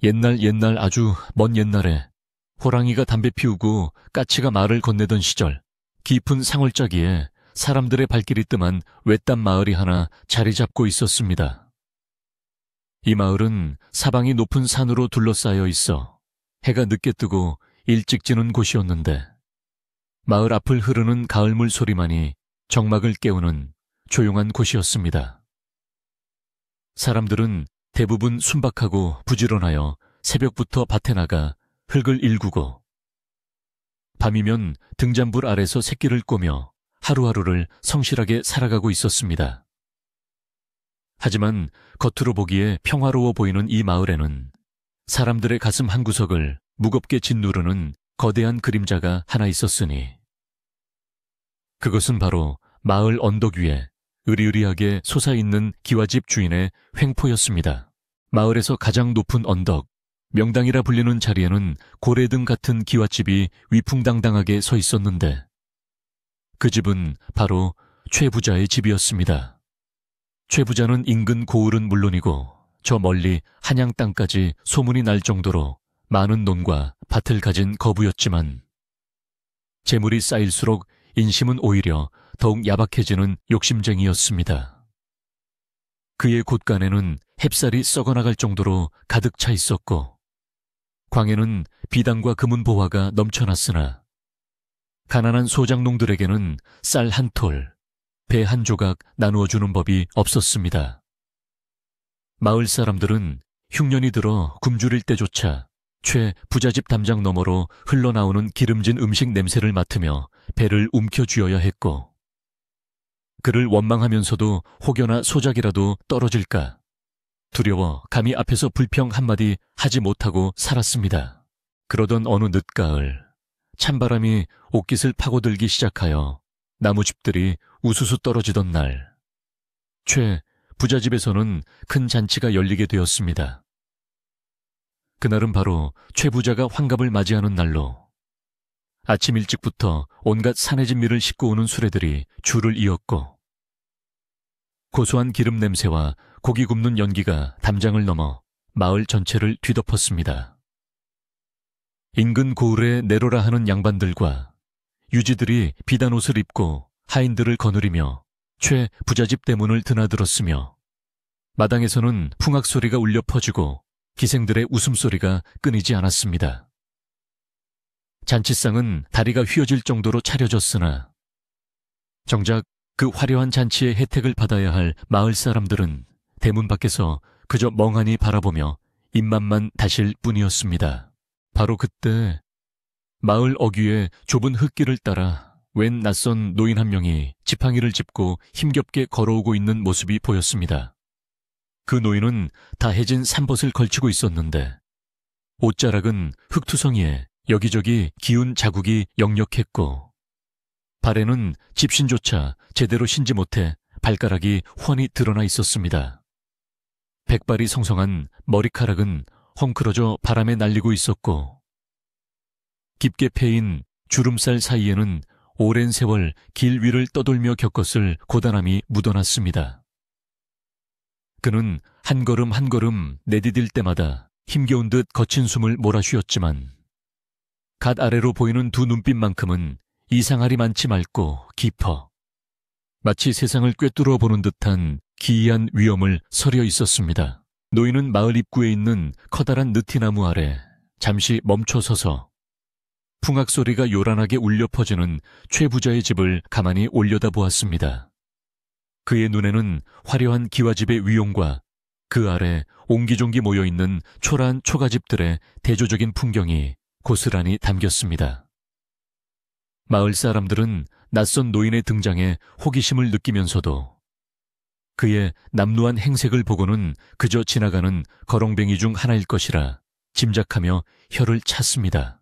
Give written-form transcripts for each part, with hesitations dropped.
옛날 아주 먼 옛날에 호랑이가 담배 피우고 까치가 말을 건네던 시절, 깊은 상월짜기에 사람들의 발길이 뜸한 외딴 마을이 하나 자리 잡고 있었습니다. 이 마을은 사방이 높은 산으로 둘러싸여 있어 해가 늦게 뜨고 일찍 지는 곳이었는데, 마을 앞을 흐르는 가을물 소리만이 정막을 깨우는 조용한 곳이었습니다. 사람들은 대부분 순박하고 부지런하여 새벽부터 밭에 나가 흙을 일구고, 밤이면 등잔불 아래서 새끼를 꼬며 하루하루를 성실하게 살아가고 있었습니다. 하지만 겉으로 보기에 평화로워 보이는 이 마을에는 사람들의 가슴 한구석을 무겁게 짓누르는 거대한 그림자가 하나 있었으니, 그것은 바로 마을 언덕 위에 으리으리하게 솟아있는 기와집 주인의 횡포였습니다. 마을에서 가장 높은 언덕, 명당이라 불리는 자리에는 고래등 같은 기와집이 위풍당당하게 서 있었는데, 그 집은 바로 최 부자의 집이었습니다. 최 부자는 인근 고을은 물론이고 저 멀리 한양 땅까지 소문이 날 정도로 많은 논과 밭을 가진 거부였지만, 재물이 쌓일수록 인심은 오히려 더욱 야박해지는 욕심쟁이였습니다. 그의 곳간에는 햅쌀이 썩어나갈 정도로 가득 차 있었고, 광에는 비단과 금은 보화가 넘쳐났으나 가난한 소장농들에게는 쌀 한 톨, 배 한 조각 나누어주는 법이 없었습니다. 마을 사람들은 흉년이 들어 굶주릴 때조차 최 부잣집 담장 너머로 흘러나오는 기름진 음식 냄새를 맡으며 배를 움켜쥐어야 했고, 그를 원망하면서도 혹여나 소작이라도 떨어질까 두려워 감히 앞에서 불평 한마디 하지 못하고 살았습니다. 그러던 어느 늦가을, 찬바람이 옥깃을 파고들기 시작하여 나무집들이 우수수 떨어지던 날, 최 부자집에서는 큰 잔치가 열리게 되었습니다. 그날은 바로 최 부자가 환갑을 맞이하는 날로 아침 일찍부터 온갖 산해진 밀을 싣고 오는 수레들이 줄을 이었고, 고소한 기름 냄새와 고기 굽는 연기가 담장을 넘어 마을 전체를 뒤덮었습니다. 인근 고을에 내로라 하는 양반들과 유지들이 비단 옷을 입고 하인들을 거느리며 최 부자집 대문을 드나들었으며, 마당에서는 풍악 소리가 울려 퍼지고 기생들의 웃음소리가 끊이지 않았습니다. 잔치상은 다리가 휘어질 정도로 차려졌으나 정작 그 화려한 잔치의 혜택을 받아야 할 마을 사람들은 대문 밖에서 그저 멍하니 바라보며 입맛만 다실 뿐이었습니다. 바로 그때 마을 어귀의 좁은 흙길을 따라 웬 낯선 노인 한 명이 지팡이를 짚고 힘겹게 걸어오고 있는 모습이 보였습니다. 그 노인은 다해진 삼벗을 걸치고 있었는데 옷자락은 흙투성이에 여기저기 기운 자국이 역력했고, 발에는 집신조차 제대로 신지 못해 발가락이 훤히 드러나 있었습니다. 백발이 성성한 머리카락은 헝클어져 바람에 날리고 있었고, 깊게 패인 주름살 사이에는 오랜 세월 길 위를 떠돌며 겪었을 고단함이 묻어났습니다. 그는 한 걸음 한 걸음 내디딜 때마다 힘겨운 듯 거친 숨을 몰아쉬었지만, 갓 아래로 보이는 두 눈빛만큼은 이상하리 많지 맑고 깊어 마치 세상을 꿰뚫어 보는 듯한 기이한 위엄을 서려 있었습니다. 노인은 마을 입구에 있는 커다란 느티나무 아래 잠시 멈춰 서서 풍악 소리가 요란하게 울려 퍼지는 최 부자의 집을 가만히 올려다보았습니다. 그의 눈에는 화려한 기와집의 위용과 그 아래 옹기종기 모여있는 초라한 초가집들의 대조적인 풍경이 고스란히 담겼습니다. 마을 사람들은 낯선 노인의 등장에 호기심을 느끼면서도 그의 남루한 행색을 보고는 그저 지나가는 거렁뱅이 중 하나일 것이라 짐작하며 혀를 찼습니다.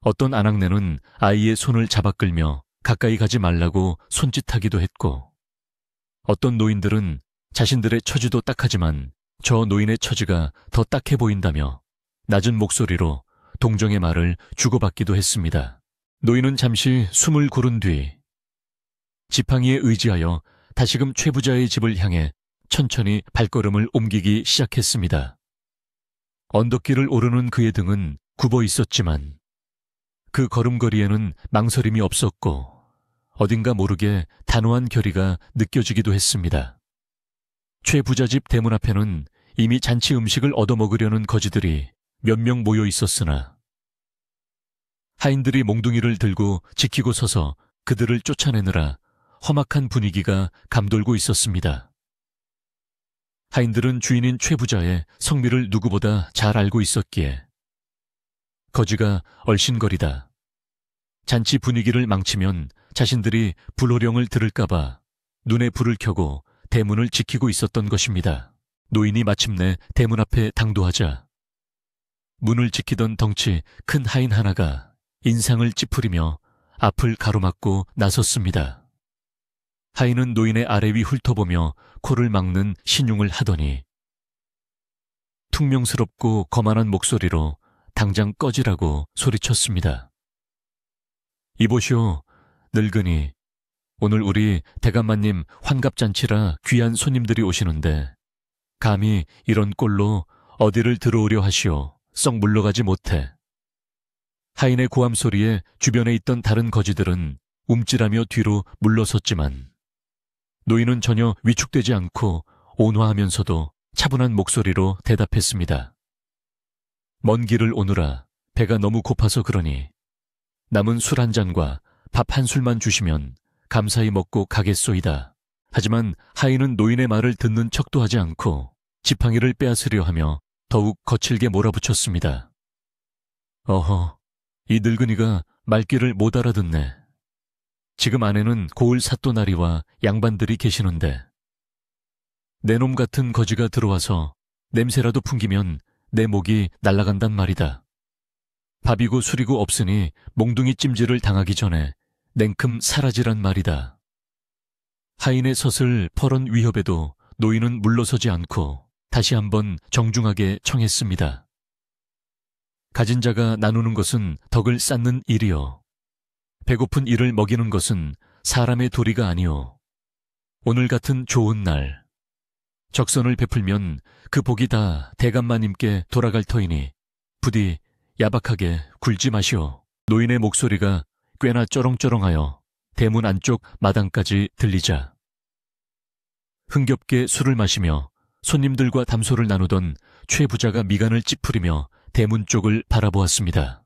어떤 아낙네는 아이의 손을 잡아 끌며 가까이 가지 말라고 손짓하기도 했고, 어떤 노인들은 자신들의 처지도 딱하지만 저 노인의 처지가 더 딱해 보인다며 낮은 목소리로 동정의 말을 주고받기도 했습니다. 노인은 잠시 숨을 고른 뒤 지팡이에 의지하여 다시금 최 부자의 집을 향해 천천히 발걸음을 옮기기 시작했습니다. 언덕길을 오르는 그의 등은 굽어 있었지만 그 걸음걸이에는 망설임이 없었고 어딘가 모르게 단호한 결의가 느껴지기도 했습니다. 최 부자 집 대문 앞에는 이미 잔치 음식을 얻어먹으려는 거지들이 몇 명 모여 있었으나 하인들이 몽둥이를 들고 지키고 서서 그들을 쫓아내느라 험악한 분위기가 감돌고 있었습니다. 하인들은 주인인 최 부자의 성미를 누구보다 잘 알고 있었기에 거지가 얼씬거리다. 잔치 분위기를 망치면 자신들이 불호령을 들을까봐 눈에 불을 켜고 대문을 지키고 있었던 것입니다. 노인이 마침내 대문 앞에 당도하자 문을 지키던 덩치 큰 하인 하나가 인상을 찌푸리며 앞을 가로막고 나섰습니다. 하인은 노인의 아래 위 훑어보며 코를 막는 신용을 하더니 퉁명스럽고 거만한 목소리로 당장 꺼지라고 소리쳤습니다. 이보시오, 늙은이. 오늘 우리 대감마님 환갑잔치라 귀한 손님들이 오시는데 감히 이런 꼴로 어디를 들어오려 하시오. 썩 물러가지 못해. 하인의 고함 소리에 주변에 있던 다른 거지들은 움찔하며 뒤로 물러섰지만 노인은 전혀 위축되지 않고 온화하면서도 차분한 목소리로 대답했습니다. 먼 길을 오느라 배가 너무 고파서 그러니 남은 술 한 잔과 밥 한 술만 주시면 감사히 먹고 가겠소이다. 하지만 하인은 노인의 말을 듣는 척도 하지 않고 지팡이를 빼앗으려 하며 더욱 거칠게 몰아붙였습니다. 어허, 이 늙은이가 말귀를 못 알아듣네. 지금 안에는 고을 사또나리와 양반들이 계시는데 내 놈 같은 거지가 들어와서 냄새라도 풍기면 내 목이 날아간단 말이다. 밥이고 술이고 없으니 몽둥이 찜질을 당하기 전에 냉큼 사라지란 말이다. 하인의 서슬 퍼런 위협에도 노인은 물러서지 않고 다시 한번 정중하게 청했습니다. 가진 자가 나누는 것은 덕을 쌓는 일이요. 배고픈 이를 먹이는 것은 사람의 도리가 아니오. 오늘 같은 좋은 날, 적선을 베풀면 그 복이 다 대감마님께 돌아갈 터이니 부디 야박하게 굴지 마시오. 노인의 목소리가 꽤나 쩌렁쩌렁하여 대문 안쪽 마당까지 들리자 흥겹게 술을 마시며 손님들과 담소를 나누던 최 부자가 미간을 찌푸리며 대문 쪽을 바라보았습니다.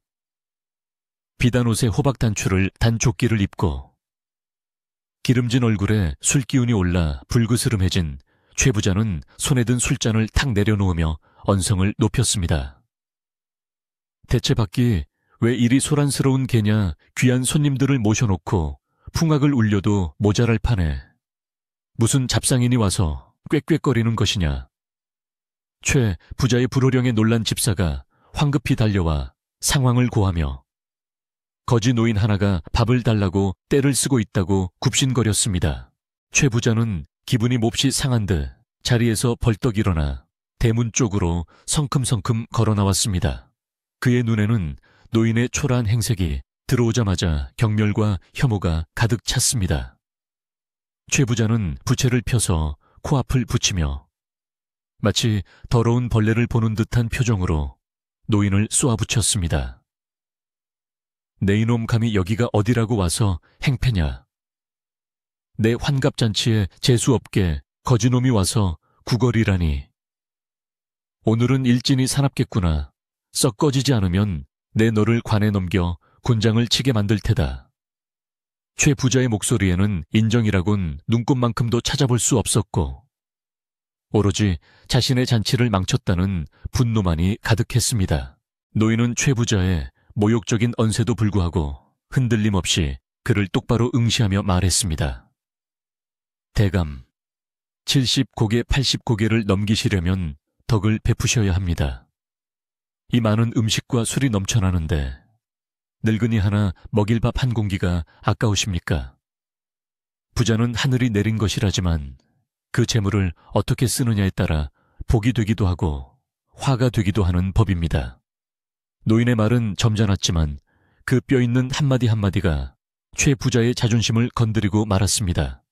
비단 옷에 호박 단추를 단 조끼를 입고 기름진 얼굴에 술기운이 올라 불그스름해진 최 부자는 손에 든 술잔을 탁 내려놓으며 언성을 높였습니다. 대체 밖이 왜 이리 소란스러운 개냐. 귀한 손님들을 모셔놓고 풍악을 울려도 모자랄 판에 무슨 잡상인이 와서 꾀꾀거리는 것이냐. 최 부자의 불호령에 놀란 집사가 황급히 달려와 상황을 고하며 거지 노인 하나가 밥을 달라고 떼를 쓰고 있다고 굽신거렸습니다. 최 부자는 기분이 몹시 상한 듯 자리에서 벌떡 일어나 대문 쪽으로 성큼성큼 걸어 나왔습니다. 그의 눈에는 노인의 초라한 행색이 들어오자마자 경멸과 혐오가 가득 찼습니다. 최 부자는 부채를 펴서 코앞을 붙이며 마치 더러운 벌레를 보는 듯한 표정으로 노인을 쏘아붙였습니다. 내 이놈 감히 여기가 어디라고 와서 행패냐. 내 환갑잔치에 재수없게 거지놈이 와서 구걸이라니. 오늘은 일진이 사납겠구나. 썩 꺼지지 않으면 내 너를 관에 넘겨 곤장을 치게 만들 테다. 최 부자의 목소리에는 인정이라곤 눈꼽만큼도 찾아볼 수 없었고 오로지 자신의 잔치를 망쳤다는 분노만이 가득했습니다. 노인은 최 부자의 모욕적인 언세도 불구하고 흔들림 없이 그를 똑바로 응시하며 말했습니다. 대감, 70고개 80고개를 넘기시려면 덕을 베푸셔야 합니다. 이 많은 음식과 술이 넘쳐나는데 늙은이 하나 먹일 밥 한 공기가 아까우십니까? 부자는 하늘이 내린 것이라지만 그 재물을 어떻게 쓰느냐에 따라 복이 되기도 하고 화가 되기도 하는 법입니다. 노인의 말은 점잖았지만 그 뼈있는 한마디 한마디가 최 부자의 자존심을 건드리고 말았습니다.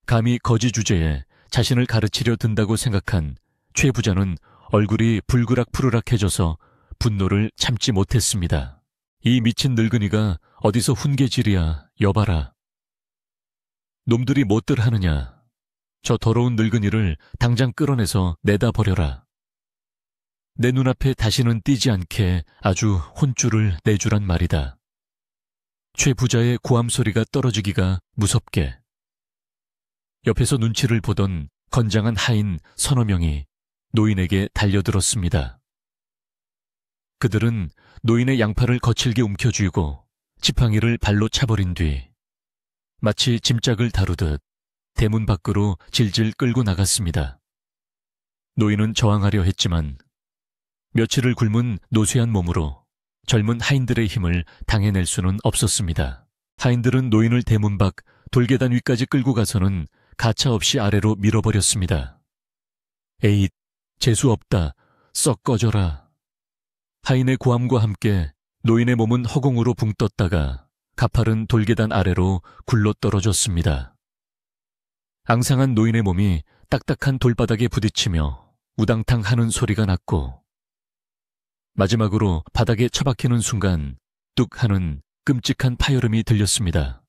감히 거지 주제에 자신을 가르치려 든다고 생각한 최 부자는 얼굴이 불그락푸르락해져서 분노를 참지 못했습니다. 이 미친 늙은이가 어디서 훈계질이야, 여봐라. 놈들이 못들 하느냐. 저 더러운 늙은이를 당장 끌어내서 내다 버려라. 내 눈앞에 다시는 띄지 않게 아주 혼쭐을 내주란 말이다. 최 부자의 고함 소리가 떨어지기가 무섭게. 옆에서 눈치를 보던 건장한 하인 서너 명이 노인에게 달려들었습니다. 그들은 노인의 양팔을 거칠게 움켜쥐고 지팡이를 발로 차버린 뒤 마치 짐짝을 다루듯 대문 밖으로 질질 끌고 나갔습니다. 노인은 저항하려 했지만 며칠을 굶은 노쇠한 몸으로 젊은 하인들의 힘을 당해낼 수는 없었습니다. 하인들은 노인을 대문 밖 돌계단 위까지 끌고 가서는 가차없이 아래로 밀어버렸습니다. 에잇, 재수없다. 썩 꺼져라. 하인의 고함과 함께 노인의 몸은 허공으로 붕 떴다가 가파른 돌계단 아래로 굴러 떨어졌습니다. 앙상한 노인의 몸이 딱딱한 돌바닥에 부딪히며 우당탕 하는 소리가 났고 마지막으로 바닥에 처박히는 순간 뚝 하는 끔찍한 파열음이 들렸습니다.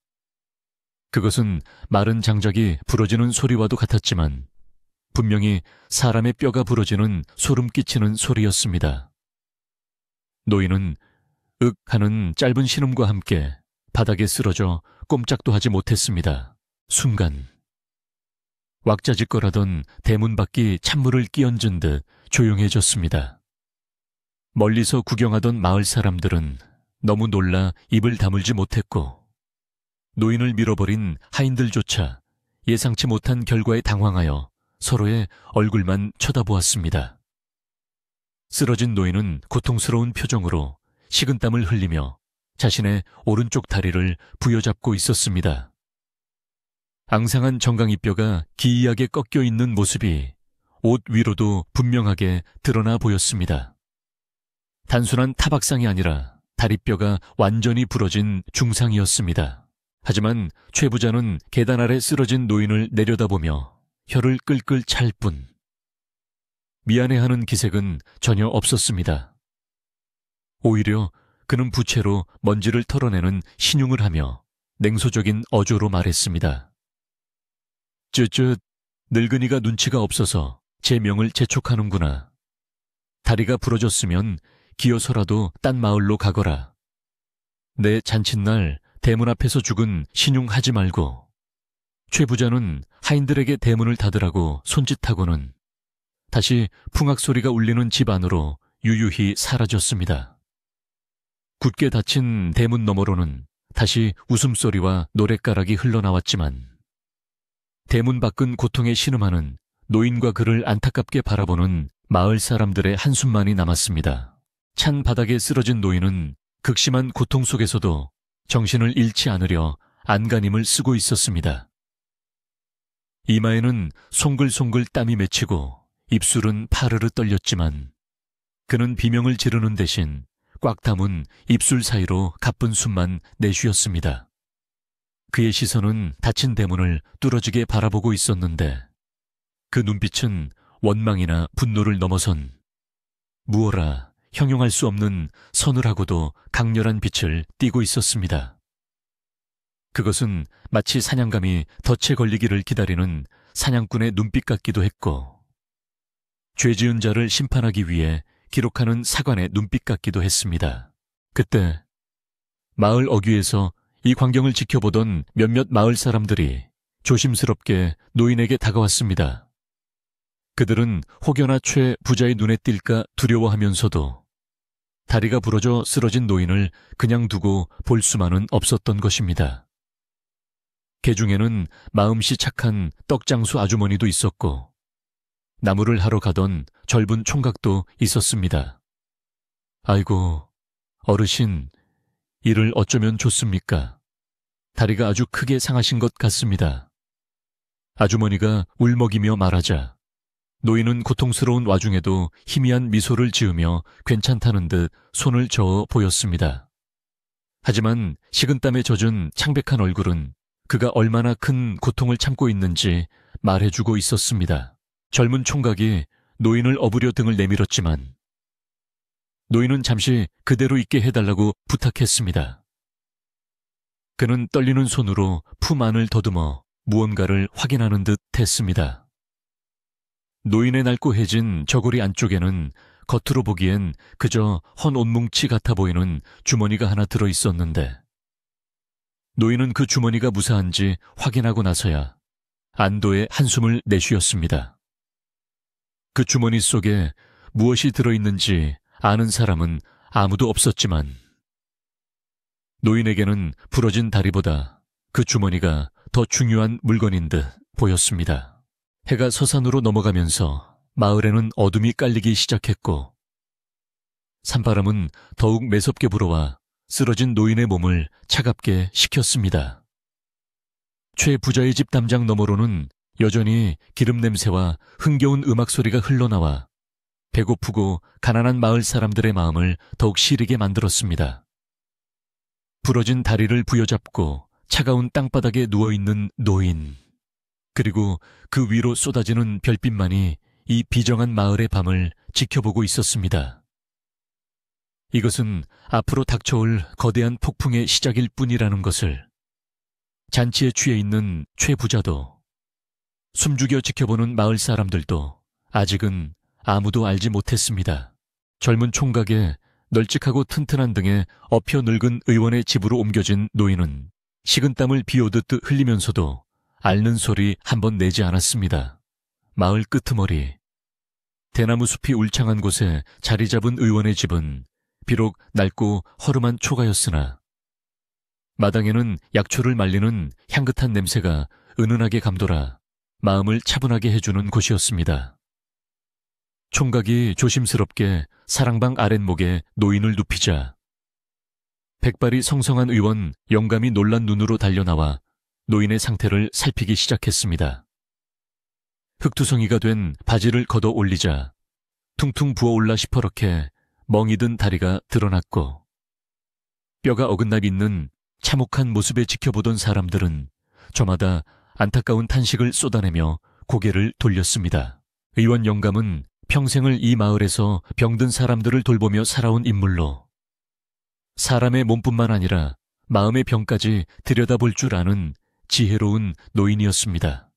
그것은 마른 장작이 부러지는 소리와도 같았지만 분명히 사람의 뼈가 부러지는 소름 끼치는 소리였습니다. 노인은 윽 하는 짧은 신음과 함께 바닥에 쓰러져 꼼짝도 하지 못했습니다. 순간 왁자지껄하던 대문 밖이 찬물을 끼얹은 듯 조용해졌습니다. 멀리서 구경하던 마을 사람들은 너무 놀라 입을 다물지 못했고 노인을 밀어버린 하인들조차 예상치 못한 결과에 당황하여 서로의 얼굴만 쳐다보았습니다. 쓰러진 노인은 고통스러운 표정으로 식은땀을 흘리며 자신의 오른쪽 다리를 부여잡고 있었습니다. 앙상한 정강이뼈가 기이하게 꺾여 있는 모습이 옷 위로도 분명하게 드러나 보였습니다. 단순한 타박상이 아니라 다리뼈가 완전히 부러진 중상이었습니다. 하지만 최 부자는 계단 아래 쓰러진 노인을 내려다보며 혀를 끌끌 찰 뿐 미안해하는 기색은 전혀 없었습니다. 오히려 그는 부채로 먼지를 털어내는 신용을 하며 냉소적인 어조로 말했습니다. 쯧쯧, 늙은이가 눈치가 없어서 제 명을 재촉하는구나. 다리가 부러졌으면 기어서라도 딴 마을로 가거라. 내 잔칫날 대문 앞에서 죽은 신용하지 말고. 최 부자는 하인들에게 대문을 닫으라고 손짓하고는 다시 풍악 소리가 울리는 집 안으로 유유히 사라졌습니다. 굳게 닫힌 대문 너머로는 다시 웃음소리와 노랫가락이 흘러나왔지만 대문 밖은 고통에 신음하는 노인과 그를 안타깝게 바라보는 마을 사람들의 한숨만이 남았습니다. 찬 바닥에 쓰러진 노인은 극심한 고통 속에서도 정신을 잃지 않으려 안간힘을 쓰고 있었습니다. 이마에는 송글송글 땀이 맺히고 입술은 파르르 떨렸지만 그는 비명을 지르는 대신 꽉 담은 입술 사이로 가쁜 숨만 내쉬었습니다. 그의 시선은 닫힌 대문을 뚫어지게 바라보고 있었는데 그 눈빛은 원망이나 분노를 넘어선 무어라 형용할 수 없는 서늘하고도 강렬한 빛을 띠고 있었습니다. 그것은 마치 사냥감이 덫에 걸리기를 기다리는 사냥꾼의 눈빛 같기도 했고 죄 지은 자를 심판하기 위해 기록하는 사관의 눈빛 같기도 했습니다. 그때 마을 어귀에서 이 광경을 지켜보던 몇몇 마을 사람들이 조심스럽게 노인에게 다가왔습니다. 그들은 혹여나 최 부자의 눈에 띌까 두려워하면서도 다리가 부러져 쓰러진 노인을 그냥 두고 볼 수만은 없었던 것입니다. 개 중에는 마음씨 착한 떡장수 아주머니도 있었고 나무를 하러 가던 젊은 총각도 있었습니다. 아이고, 어르신, 이를 어쩌면 좋습니까? 다리가 아주 크게 상하신 것 같습니다. 아주머니가 울먹이며 말하자 노인은 고통스러운 와중에도 희미한 미소를 지으며 괜찮다는 듯 손을 저어 보였습니다. 하지만 식은땀에 젖은 창백한 얼굴은 그가 얼마나 큰 고통을 참고 있는지 말해주고 있었습니다. 젊은 총각이 노인을 업으려 등을 내밀었지만 노인은 잠시 그대로 있게 해달라고 부탁했습니다. 그는 떨리는 손으로 품 안을 더듬어 무언가를 확인하는 듯 했습니다. 노인의 날고해진 저고리 안쪽에는 겉으로 보기엔 그저 헌 옷뭉치 같아 보이는 주머니가 하나 들어 있었는데 노인은 그 주머니가 무사한지 확인하고 나서야 안도의 한숨을 내쉬었습니다. 그 주머니 속에 무엇이 들어있는지 아는 사람은 아무도 없었지만 노인에게는 부러진 다리보다 그 주머니가 더 중요한 물건인 듯 보였습니다. 해가 서산으로 넘어가면서 마을에는 어둠이 깔리기 시작했고 산바람은 더욱 매섭게 불어와 쓰러진 노인의 몸을 차갑게 식혔습니다. 최 부자의 집 담장 너머로는 여전히 기름 냄새와 흥겨운 음악 소리가 흘러나와 배고프고 가난한 마을 사람들의 마음을 더욱 시리게 만들었습니다. 부러진 다리를 부여잡고 차가운 땅바닥에 누워있는 노인, 그리고 그 위로 쏟아지는 별빛만이 이 비정한 마을의 밤을 지켜보고 있었습니다. 이것은 앞으로 닥쳐올 거대한 폭풍의 시작일 뿐이라는 것을 잔치에 취해 있는 최 부자도 숨죽여 지켜보는 마을 사람들도 아직은 아무도 알지 못했습니다. 젊은 총각의 널찍하고 튼튼한 등에 엎여 늙은 의원의 집으로 옮겨진 노인은 식은땀을 비오듯 흘리면서도 앓는 소리 한 번 내지 않았습니다. 마을 끄트머리 대나무 숲이 울창한 곳에 자리 잡은 의원의 집은 비록 낡고 허름한 초가였으나 마당에는 약초를 말리는 향긋한 냄새가 은은하게 감돌아 마음을 차분하게 해주는 곳이었습니다. 총각이 조심스럽게 사랑방 아랫목에 노인을 눕히자 백발이 성성한 의원 영감이 놀란 눈으로 달려나와 노인의 상태를 살피기 시작했습니다. 흙투성이가 된 바지를 걷어 올리자 퉁퉁 부어올라 시퍼렇게 멍이 든 다리가 드러났고 뼈가 어긋나 있는 참혹한 모습에 지켜보던 사람들은 저마다 안타까운 탄식을 쏟아내며 고개를 돌렸습니다. 의원 영감은 평생을 이 마을에서 병든 사람들을 돌보며 살아온 인물로 사람의 몸뿐만 아니라 마음의 병까지 들여다볼 줄 아는 지혜로운 노인이었습니다.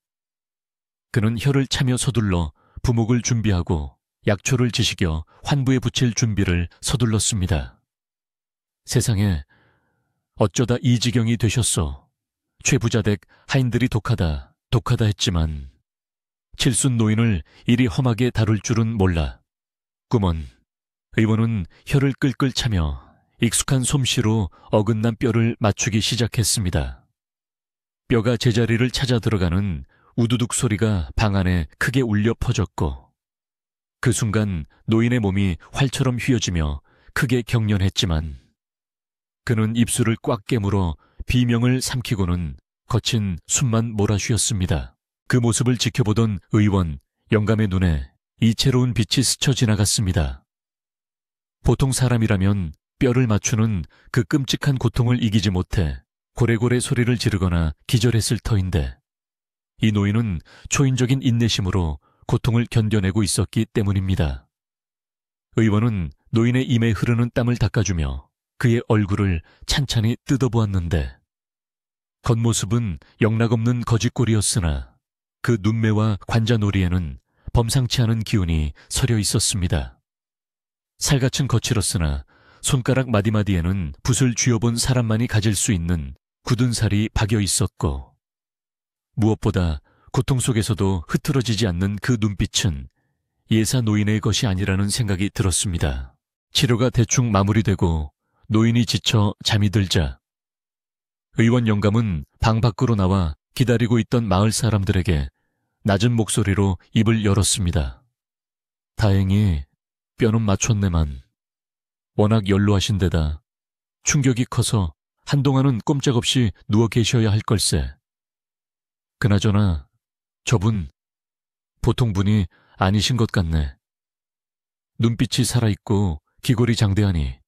그는 혀를 차며 서둘러 부목을 준비하고 약초를 지식여 환부에 붙일 준비를 서둘렀습니다. 세상에 어쩌다 이 지경이 되셨소. 최 부자댁 하인들이 독하다 했지만 칠순 노인을 이리 험하게 다룰 줄은 몰라. 꿈은 의원은 혀를 끌끌 차며 익숙한 솜씨로 어긋난 뼈를 맞추기 시작했습니다. 뼈가 제자리를 찾아 들어가는 우두둑 소리가 방 안에 크게 울려 퍼졌고 그 순간 노인의 몸이 활처럼 휘어지며 크게 경련했지만 그는 입술을 꽉 깨물어 비명을 삼키고는 거친 숨만 몰아쉬었습니다. 그 모습을 지켜보던 의원, 영감의 눈에 이채로운 빛이 스쳐 지나갔습니다. 보통 사람이라면 뼈를 맞추는 그 끔찍한 고통을 이기지 못해 고래고래 소리를 지르거나 기절했을 터인데 이 노인은 초인적인 인내심으로 고통을 견뎌내고 있었기 때문입니다. 의원은 노인의 임에 흐르는 땀을 닦아주며 그의 얼굴을 찬찬히 뜯어보았는데 겉모습은 영락없는 거짓골이었으나 그 눈매와 관자놀이에는 범상치 않은 기운이 서려 있었습니다. 살갗은 거칠었으나 손가락 마디마디에는 붓을 쥐어본 사람만이 가질 수 있는 굳은 살이 박여 있었고 무엇보다 고통 속에서도 흐트러지지 않는 그 눈빛은 예사 노인의 것이 아니라는 생각이 들었습니다. 치료가 대충 마무리되고 노인이 지쳐 잠이 들자 의원 영감은 방 밖으로 나와 기다리고 있던 마을 사람들에게 낮은 목소리로 입을 열었습니다. 다행히 뼈는 맞췄네만 워낙 연로하신 데다 충격이 커서 한동안은 꼼짝없이 누워 계셔야 할 걸세. 그나저나 저분 보통 분이 아니신 것 같네. 눈빛이 살아있고 기골이 장대하니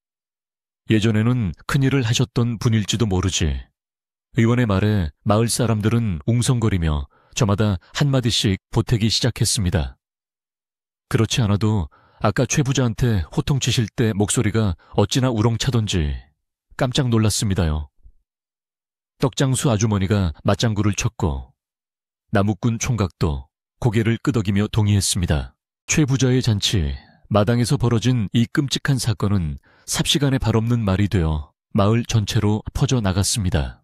예전에는 큰일을 하셨던 분일지도 모르지. 의원의 말에 마을 사람들은 웅성거리며 저마다 한마디씩 보태기 시작했습니다. 그렇지 않아도 아까 최 부자한테 호통치실 때 목소리가 어찌나 우렁차던지 깜짝 놀랐습니다요. 떡장수 아주머니가 맞장구를 쳤고 나무꾼 총각도 고개를 끄덕이며 동의했습니다. 최 부자의 잔치, 마당에서 벌어진 이 끔찍한 사건은 삽시간에 발없는 말이 되어 마을 전체로 퍼져나갔습니다.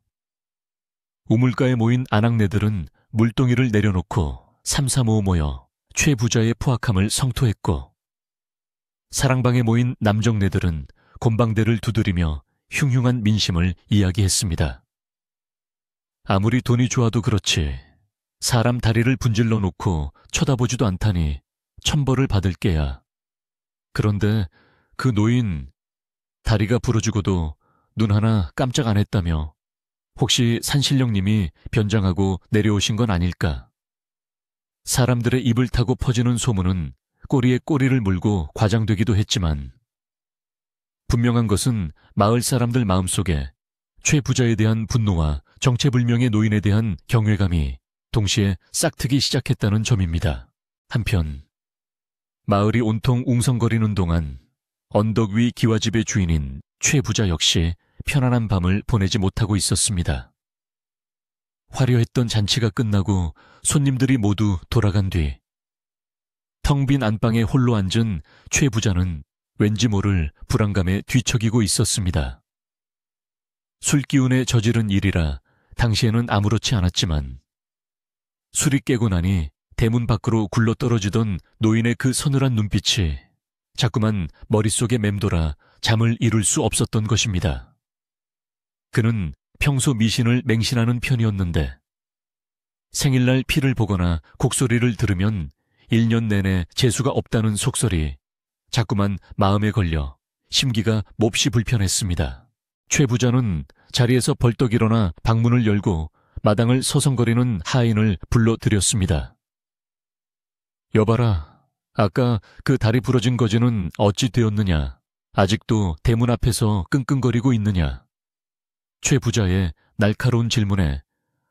우물가에 모인 아낙네들은 물동이를 내려놓고 삼삼오오 모여 최 부자의 포악함을 성토했고, 사랑방에 모인 남정네들은 곤방대를 두드리며 흉흉한 민심을 이야기했습니다. 아무리 돈이 좋아도 그렇지 사람 다리를 분질러 놓고 쳐다보지도 않다니 천벌을 받을 게야. 그런데 그 노인 다리가 부러지고도 눈 하나 깜짝 안 했다며 혹시 산신령님이 변장하고 내려오신 건 아닐까? 사람들의 입을 타고 퍼지는 소문은 꼬리에 꼬리를 물고 과장되기도 했지만 분명한 것은 마을 사람들 마음속에 최 부자에 대한 분노와 정체불명의 노인에 대한 경외감이 동시에 싹트기 시작했다는 점입니다. 한편 마을이 온통 웅성거리는 동안 언덕 위 기와집의 주인인 최 부자 역시 편안한 밤을 보내지 못하고 있었습니다. 화려했던 잔치가 끝나고 손님들이 모두 돌아간 뒤 텅 빈 안방에 홀로 앉은 최 부자는 왠지 모를 불안감에 뒤척이고 있었습니다. 술기운에 저지른 일이라 당시에는 아무렇지 않았지만 술이 깨고 나니 대문 밖으로 굴러떨어지던 노인의 그 서늘한 눈빛이 자꾸만 머릿속에 맴돌아 잠을 이룰 수 없었던 것입니다. 그는 평소 미신을 맹신하는 편이었는데 생일날 피를 보거나 곡소리를 들으면 1년 내내 재수가 없다는 속설이 자꾸만 마음에 걸려 심기가 몹시 불편했습니다. 최 부자는 자리에서 벌떡 일어나 방문을 열고 마당을 서성거리는 하인을 불러들였습니다. 여봐라, 아까 그 다리 부러진 거지는 어찌 되었느냐? 아직도 대문 앞에서 끙끙거리고 있느냐? 최 부자의 날카로운 질문에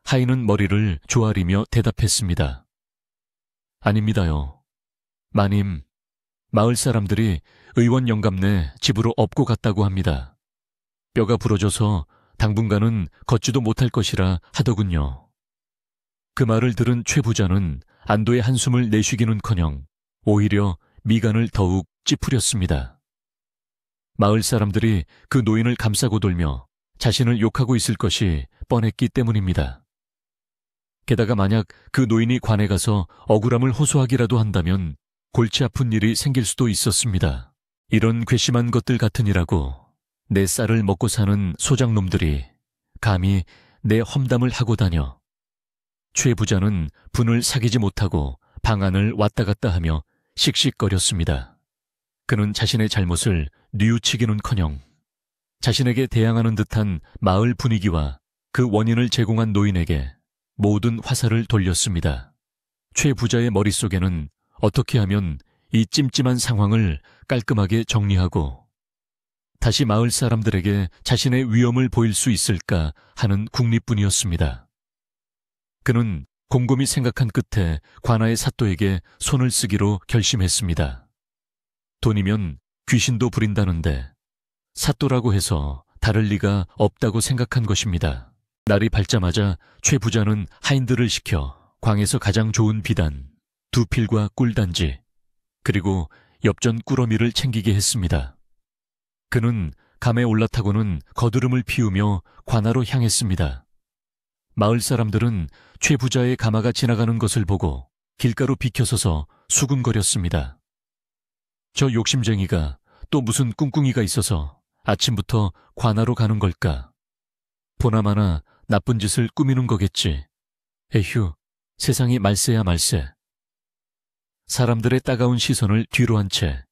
하인은 머리를 조아리며 대답했습니다. 아닙니다요. 마님, 마을 사람들이 의원 영감네 집으로 업고 갔다고 합니다. 뼈가 부러져서 당분간은 걷지도 못할 것이라 하더군요. 그 말을 들은 최 부자는 안도의 한숨을 내쉬기는커녕 오히려 미간을 더욱 찌푸렸습니다. 마을 사람들이 그 노인을 감싸고 돌며 자신을 욕하고 있을 것이 뻔했기 때문입니다. 게다가 만약 그 노인이 관에 가서 억울함을 호소하기라도 한다면 골치 아픈 일이 생길 수도 있었습니다. 이런 괘씸한 것들 같으니라고 내 쌀을 먹고 사는 소장놈들이 감히 내 험담을 하고 다녀. 최 부자는 분을 사귀지 못하고 방안을 왔다 갔다 하며 씩씩거렸습니다. 그는 자신의 잘못을 뉘우치기는커녕 자신에게 대항하는 듯한 마을 분위기와 그 원인을 제공한 노인에게 모든 화살을 돌렸습니다. 최 부자의 머릿속에는 어떻게 하면 이 찜찜한 상황을 깔끔하게 정리하고 다시 마을 사람들에게 자신의 위엄을 보일 수 있을까 하는 궁리뿐이었습니다. 그는 곰곰이 생각한 끝에 관아의 사또에게 손을 쓰기로 결심했습니다. 돈이면 귀신도 부린다는데 사또라고 해서 다를 리가 없다고 생각한 것입니다. 날이 밝자마자 최 부자는 하인들을 시켜 광에서 가장 좋은 비단, 두필과 꿀단지, 그리고 엽전 꾸러미를 챙기게 했습니다. 그는 감에 올라타고는 거드름을 피우며 관아로 향했습니다. 마을 사람들은 최 부자의 가마가 지나가는 것을 보고 길가로 비켜서서 수군거렸습니다. 저 욕심쟁이가 또 무슨 꿍꿍이가 있어서 아침부터 관아로 가는 걸까? 보나마나 나쁜 짓을 꾸미는 거겠지. 에휴, 세상이 말세야 말세. 사람들의 따가운 시선을 뒤로 한 채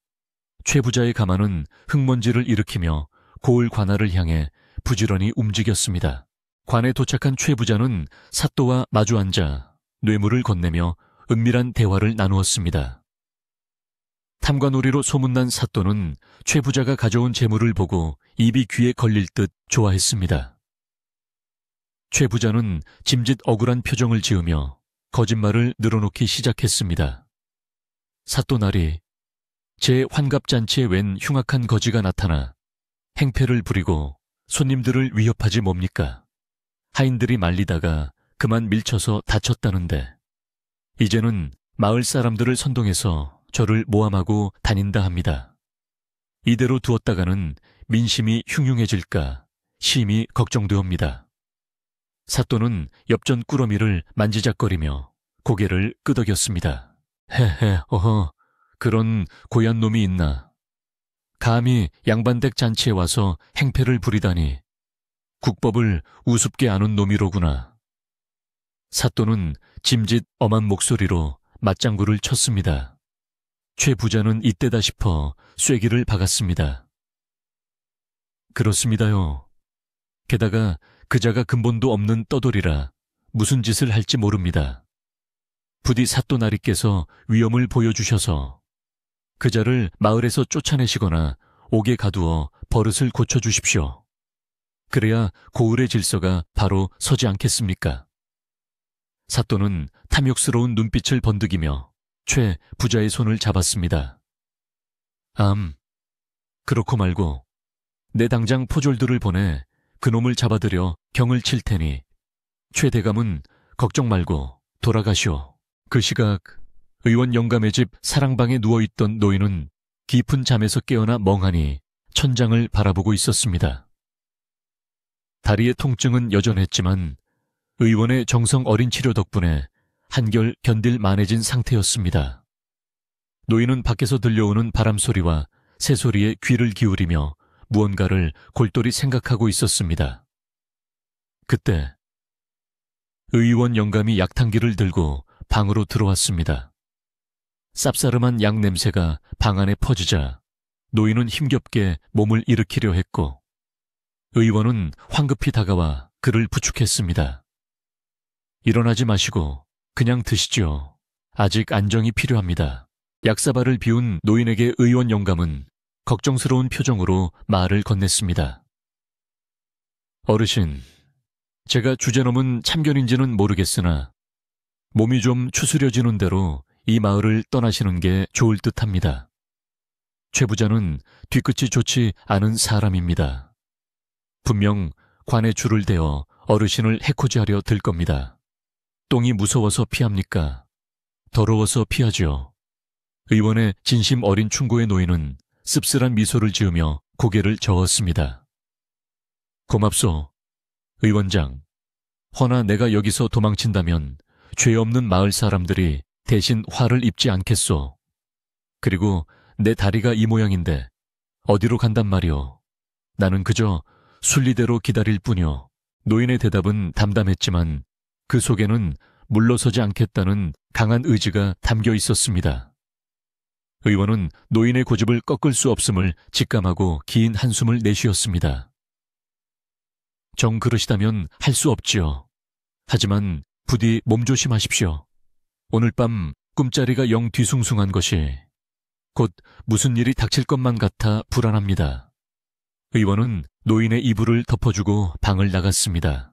최 부자의 가마는 흙먼지를 일으키며 고을 관아를 향해 부지런히 움직였습니다. 관에 도착한 최 부자는 사또와 마주 앉아 뇌물을 건네며 은밀한 대화를 나누었습니다. 탐관오리로 소문난 사또는 최 부자가 가져온 재물을 보고 입이 귀에 걸릴 듯 좋아했습니다. 최 부자는 짐짓 억울한 표정을 지으며 거짓말을 늘어놓기 시작했습니다. 사또날이 제 환갑잔치에 웬 흉악한 거지가 나타나 행패를 부리고 손님들을 위협하지 뭡니까? 하인들이 말리다가 그만 밀쳐서 다쳤다는데 이제는 마을 사람들을 선동해서 저를 모함하고 다닌다 합니다. 이대로 두었다가는 민심이 흉흉해질까 심히 걱정되옵니다. 사또는 엽전 꾸러미를 만지작거리며 고개를 끄덕였습니다. 헤헤, 어허, 그런 고얀 놈이 있나. 감히 양반댁 잔치에 와서 행패를 부리다니 국법을 우습게 아는 놈이로구나. 사또는 짐짓 엄한 목소리로 맞장구를 쳤습니다. 최 부자는 이때다 싶어 쐐기를 박았습니다. 그렇습니다요. 게다가 그자가 근본도 없는 떠돌이라 무슨 짓을 할지 모릅니다. 부디 사또나리께서 위엄을 보여주셔서 그자를 마을에서 쫓아내시거나 옥에 가두어 버릇을 고쳐주십시오. 그래야 고을의 질서가 바로 서지 않겠습니까? 사또는 탐욕스러운 눈빛을 번득이며 최 부자의 손을 잡았습니다. 그렇고 말고 내 당장 포졸들을 보내 그놈을 잡아들여 경을 칠 테니 최 대감은 걱정 말고 돌아가시오. 그 시각 의원 영감의 집 사랑방에 누워있던 노인은 깊은 잠에서 깨어나 멍하니 천장을 바라보고 있었습니다. 다리의 통증은 여전했지만 의원의 정성 어린 치료 덕분에 한결 견딜 만해진 상태였습니다. 노인은 밖에서 들려오는 바람소리와 새소리에 귀를 기울이며 무언가를 골똘히 생각하고 있었습니다. 그때 의원 영감이 약탕기를 들고 방으로 들어왔습니다. 쌉싸름한 약 냄새가 방 안에 퍼지자 노인은 힘겹게 몸을 일으키려 했고 의원은 황급히 다가와 그를 부축했습니다. 일어나지 마시고 그냥 드시죠. 아직 안정이 필요합니다. 약사발을 비운 노인에게 의원 영감은 걱정스러운 표정으로 말을 건넸습니다. 어르신, 제가 주제넘은 참견인지는 모르겠으나 몸이 좀 추스려지는 대로 이 마을을 떠나시는 게 좋을 듯합니다. 최 부자는 뒤끝이 좋지 않은 사람입니다. 분명 관에 줄을 대어 어르신을 해코지하려 들 겁니다. 똥이 무서워서 피합니까? 더러워서 피하죠. 의원의 진심 어린 충고의 노인은 씁쓸한 미소를 지으며 고개를 저었습니다. 고맙소, 의원장. 허나 내가 여기서 도망친다면 죄 없는 마을 사람들이 대신 화를 입지 않겠소. 그리고 내 다리가 이 모양인데 어디로 간단 말이오. 나는 그저 순리대로 기다릴 뿐이오. 노인의 대답은 담담했지만 그 속에는 물러서지 않겠다는 강한 의지가 담겨 있었습니다. 의원은 노인의 고집을 꺾을 수 없음을 직감하고 긴 한숨을 내쉬었습니다. 정 그러시다면 할 수 없지요. 하지만 부디 몸조심하십시오. 오늘 밤 꿈자리가 영 뒤숭숭한 것이 곧 무슨 일이 닥칠 것만 같아 불안합니다. 의원은 노인의 이불을 덮어주고 방을 나갔습니다.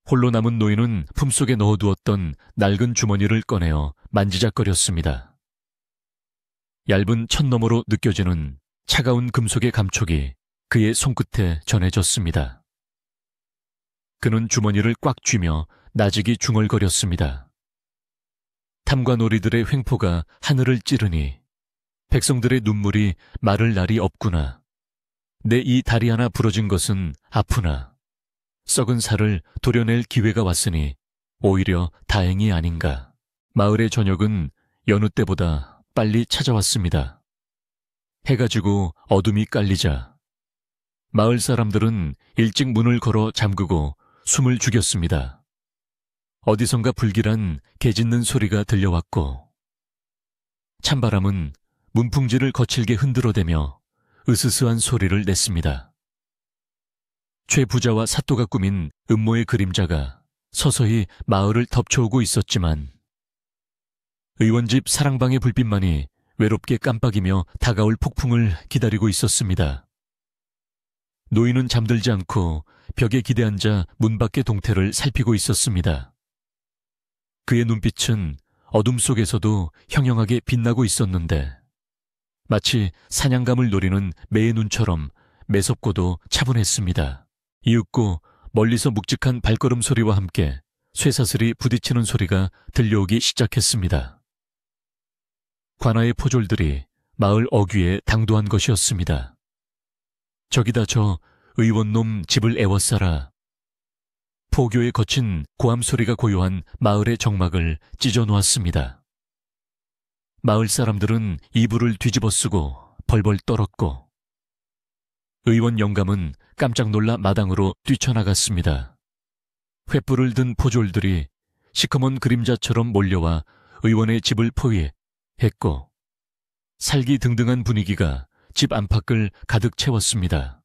홀로 남은 노인은 품속에 넣어두었던 낡은 주머니를 꺼내어 만지작거렸습니다. 얇은 천너머로 느껴지는 차가운 금속의 감촉이 그의 손끝에 전해졌습니다. 그는 주머니를 꽉 쥐며 나직이 중얼거렸습니다. 탐관오리들의 횡포가 하늘을 찌르니 백성들의 눈물이 마를 날이 없구나. 내 이 다리 하나 부러진 것은 아프나 썩은 살을 도려낼 기회가 왔으니 오히려 다행이 아닌가. 마을의 저녁은 여느 때보다 빨리 찾아왔습니다. 해가 지고 어둠이 깔리자 마을 사람들은 일찍 문을 걸어 잠그고 숨을 죽였습니다. 어디선가 불길한 개 짖는 소리가 들려왔고 찬바람은 문풍지를 거칠게 흔들어대며 으스스한 소리를 냈습니다. 최 부자와 사또가 꾸민 음모의 그림자가 서서히 마을을 덮쳐오고 있었지만 의원집 사랑방의 불빛만이 외롭게 깜빡이며 다가올 폭풍을 기다리고 있었습니다. 노인은 잠들지 않고 벽에 기대앉아 문 밖의 동태를 살피고 있었습니다. 그의 눈빛은 어둠 속에서도 형형하게 빛나고 있었는데 마치 사냥감을 노리는 매의 눈처럼 매섭고도 차분했습니다. 이윽고 멀리서 묵직한 발걸음 소리와 함께 쇠사슬이 부딪히는 소리가 들려오기 시작했습니다. 관아의 포졸들이 마을 어귀에 당도한 것이었습니다. 저기다 저 의원놈 집을 애워싸라. 포교에 거친 고함 소리가 고요한 마을의 정막을 찢어놓았습니다. 마을 사람들은 이불을 뒤집어 쓰고 벌벌 떨었고 의원 영감은 깜짝 놀라 마당으로 뛰쳐나갔습니다. 횃불을 든 포졸들이 시커먼 그림자처럼 몰려와 의원의 집을 포위했고 살기등등한 분위기가 집 안팎을 가득 채웠습니다.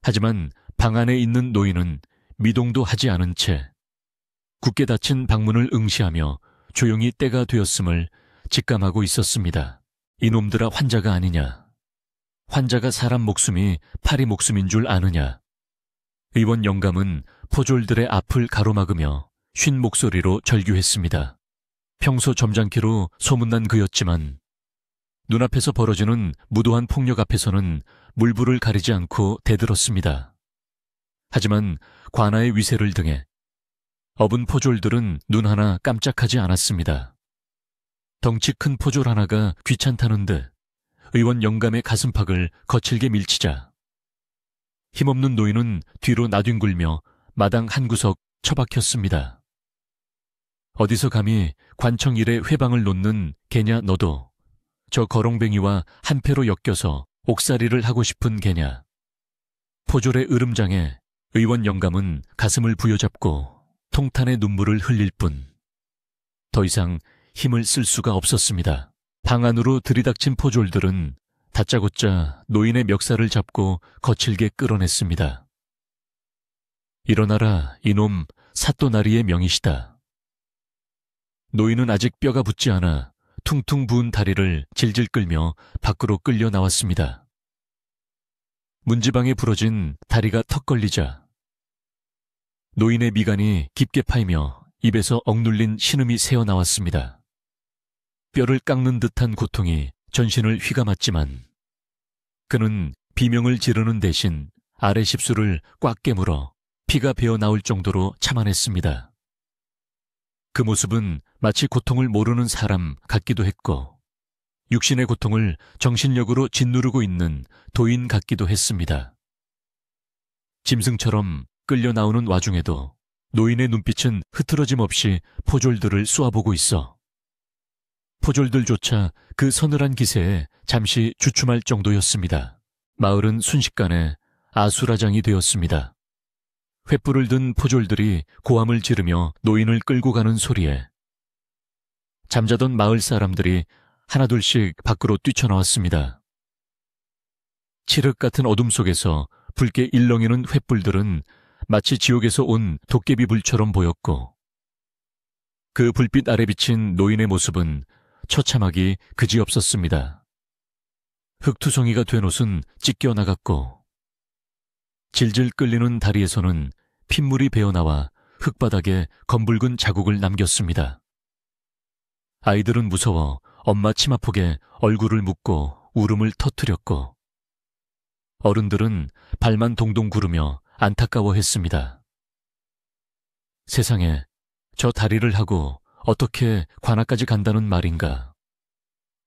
하지만 방 안에 있는 노인은 미동도 하지 않은 채 굳게 닫힌 방문을 응시하며 조용히 때가 되었음을 직감하고 있었습니다. 이놈들아 환자가 아니냐. 환자가 사람 목숨이 파리 목숨인 줄 아느냐. 의원 영감은 포졸들의 앞을 가로막으며 쉰 목소리로 절규했습니다. 평소 점잖기로 소문난 그였지만 눈앞에서 벌어지는 무도한 폭력 앞에서는 물불을 가리지 않고 대들었습니다. 하지만 관아의 위세를 등에 어분 포졸들은 눈 하나 깜짝하지 않았습니다. 덩치 큰 포졸 하나가 귀찮다는 듯 의원 영감의 가슴팍을 거칠게 밀치자 힘없는 노인은 뒤로 나뒹굴며 마당 한 구석 처박혔습니다. 어디서 감히 관청 일에 회방을 놓는 개냐 너도. 저 거렁뱅이와 한패로 엮여서 옥살이를 하고 싶은 개냐. 포졸의 으름장에 의원 영감은 가슴을 부여잡고 통탄의 눈물을 흘릴 뿐 더 이상 힘을 쓸 수가 없었습니다. 방 안으로 들이닥친 포졸들은 다짜고짜 노인의 멱살을 잡고 거칠게 끌어냈습니다. 일어나라 이놈 사또나리의 명이시다. 노인은 아직 뼈가 붙지 않아 퉁퉁 부은 다리를 질질 끌며 밖으로 끌려 나왔습니다. 문지방에 부러진 다리가 턱 걸리자 노인의 미간이 깊게 파이며 입에서 억눌린 신음이 새어나왔습니다. 뼈를 깎는 듯한 고통이 전신을 휘감았지만 그는 비명을 지르는 대신 아래 십술을 꽉 깨물어 피가 배어 나올 정도로 참아냈습니다. 그 모습은 마치 고통을 모르는 사람 같기도 했고 육신의 고통을 정신력으로 짓누르고 있는 도인 같기도 했습니다. 짐승처럼 끌려 나오는 와중에도 노인의 눈빛은 흐트러짐 없이 포졸들을 쏘아보고 있어 포졸들조차 그 서늘한 기세에 잠시 주춤할 정도였습니다. 마을은 순식간에 아수라장이 되었습니다. 횃불을 든 포졸들이 고함을 지르며 노인을 끌고 가는 소리에 잠자던 마을 사람들이 하나둘씩 밖으로 뛰쳐나왔습니다. 칠흑 같은 어둠 속에서 붉게 일렁이는 횃불들은 마치 지옥에서 온 도깨비 불처럼 보였고 그 불빛 아래 비친 노인의 모습은 처참하기 그지없었습니다. 흙투성이가 된 옷은 찢겨 나갔고 질질 끌리는 다리에서는 핏물이 배어나와 흙바닥에 검붉은 자국을 남겼습니다. 아이들은 무서워 엄마 치마폭에 얼굴을 묻고 울음을 터뜨렸고 어른들은 발만 동동 구르며 안타까워했습니다. 세상에 저 다리를 하고 어떻게 관아까지 간다는 말인가.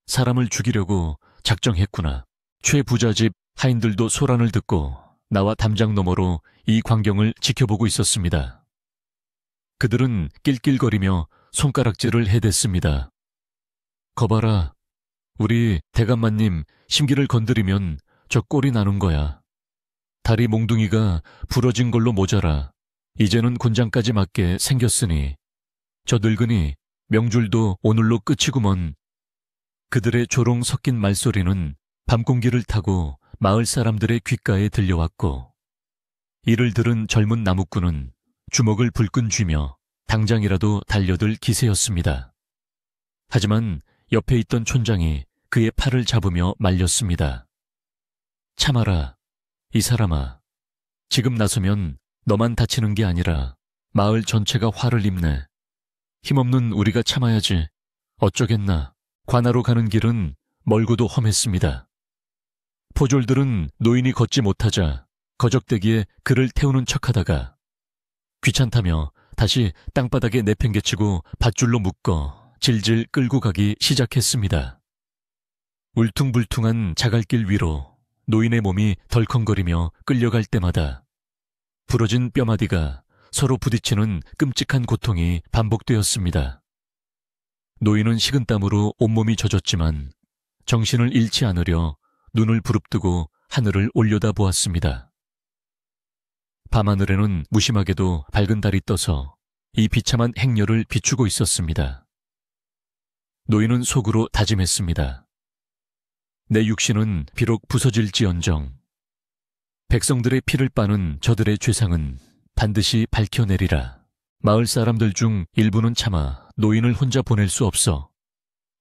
사람을 죽이려고 작정했구나. 최부자집 하인들도 소란을 듣고 나와 담장 너머로 이 광경을 지켜보고 있었습니다. 그들은 낄낄거리며 손가락질을 해댔습니다. 거봐라, 우리 대감마님 심기를 건드리면 저 꼴이 나는 거야. 다리 몽둥이가 부러진 걸로 모자라 이제는 곤장까지 맞게 생겼으니 저 늙은이 명줄도 오늘로 끝이구먼. 그들의 조롱 섞인 말소리는 밤공기를 타고 마을 사람들의 귓가에 들려왔고 이를 들은 젊은 나무꾼은 주먹을 불끈 쥐며 당장이라도 달려들 기세였습니다. 하지만 옆에 있던 촌장이 그의 팔을 잡으며 말렸습니다. 참아라, 이 사람아. 지금 나서면 너만 다치는 게 아니라 마을 전체가 화를 입네. 힘없는 우리가 참아야지 어쩌겠나. 관하로 가는 길은 멀고도 험했습니다. 포졸들은 노인이 걷지 못하자 거적대기에 그를 태우는 척하다가 귀찮다며 다시 땅바닥에 내팽개치고 밧줄로 묶어 질질 끌고 가기 시작했습니다. 울퉁불퉁한 자갈길 위로 노인의 몸이 덜컹거리며 끌려갈 때마다 부러진 뼈마디가 서로 부딪히는 끔찍한 고통이 반복되었습니다. 노인은 식은땀으로 온몸이 젖었지만 정신을 잃지 않으려 눈을 부릅뜨고 하늘을 올려다보았습니다. 밤하늘에는 무심하게도 밝은 달이 떠서 이 비참한 행렬을 비추고 있었습니다. 노인은 속으로 다짐했습니다. 내 육신은 비록 부서질지언정 백성들의 피를 빠는 저들의 죄상은 반드시 밝혀내리라. 마을 사람들 중 일부는 차마 노인을 혼자 보낼 수 없어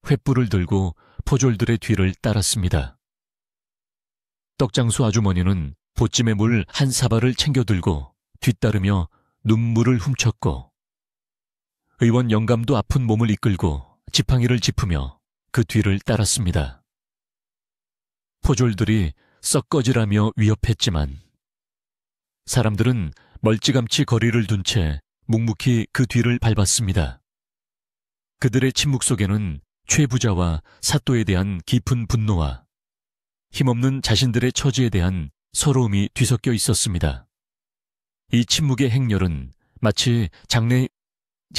횃불을 들고 포졸들의 뒤를 따랐습니다. 떡장수 아주머니는 보찜에 물 한 사발을 챙겨 들고 뒤따르며 눈물을 훔쳤고, 의원 영감도 아픈 몸을 이끌고 지팡이를 짚으며 그 뒤를 따랐습니다. 포졸들이 썩 꺼지라며 위협했지만 사람들은 멀찌감치 거리를 둔 채 묵묵히 그 뒤를 밟았습니다. 그들의 침묵 속에는 최 부자와 사또에 대한 깊은 분노와 힘없는 자신들의 처지에 대한 서러움이 뒤섞여 있었습니다. 이 침묵의 행렬은 마치 장례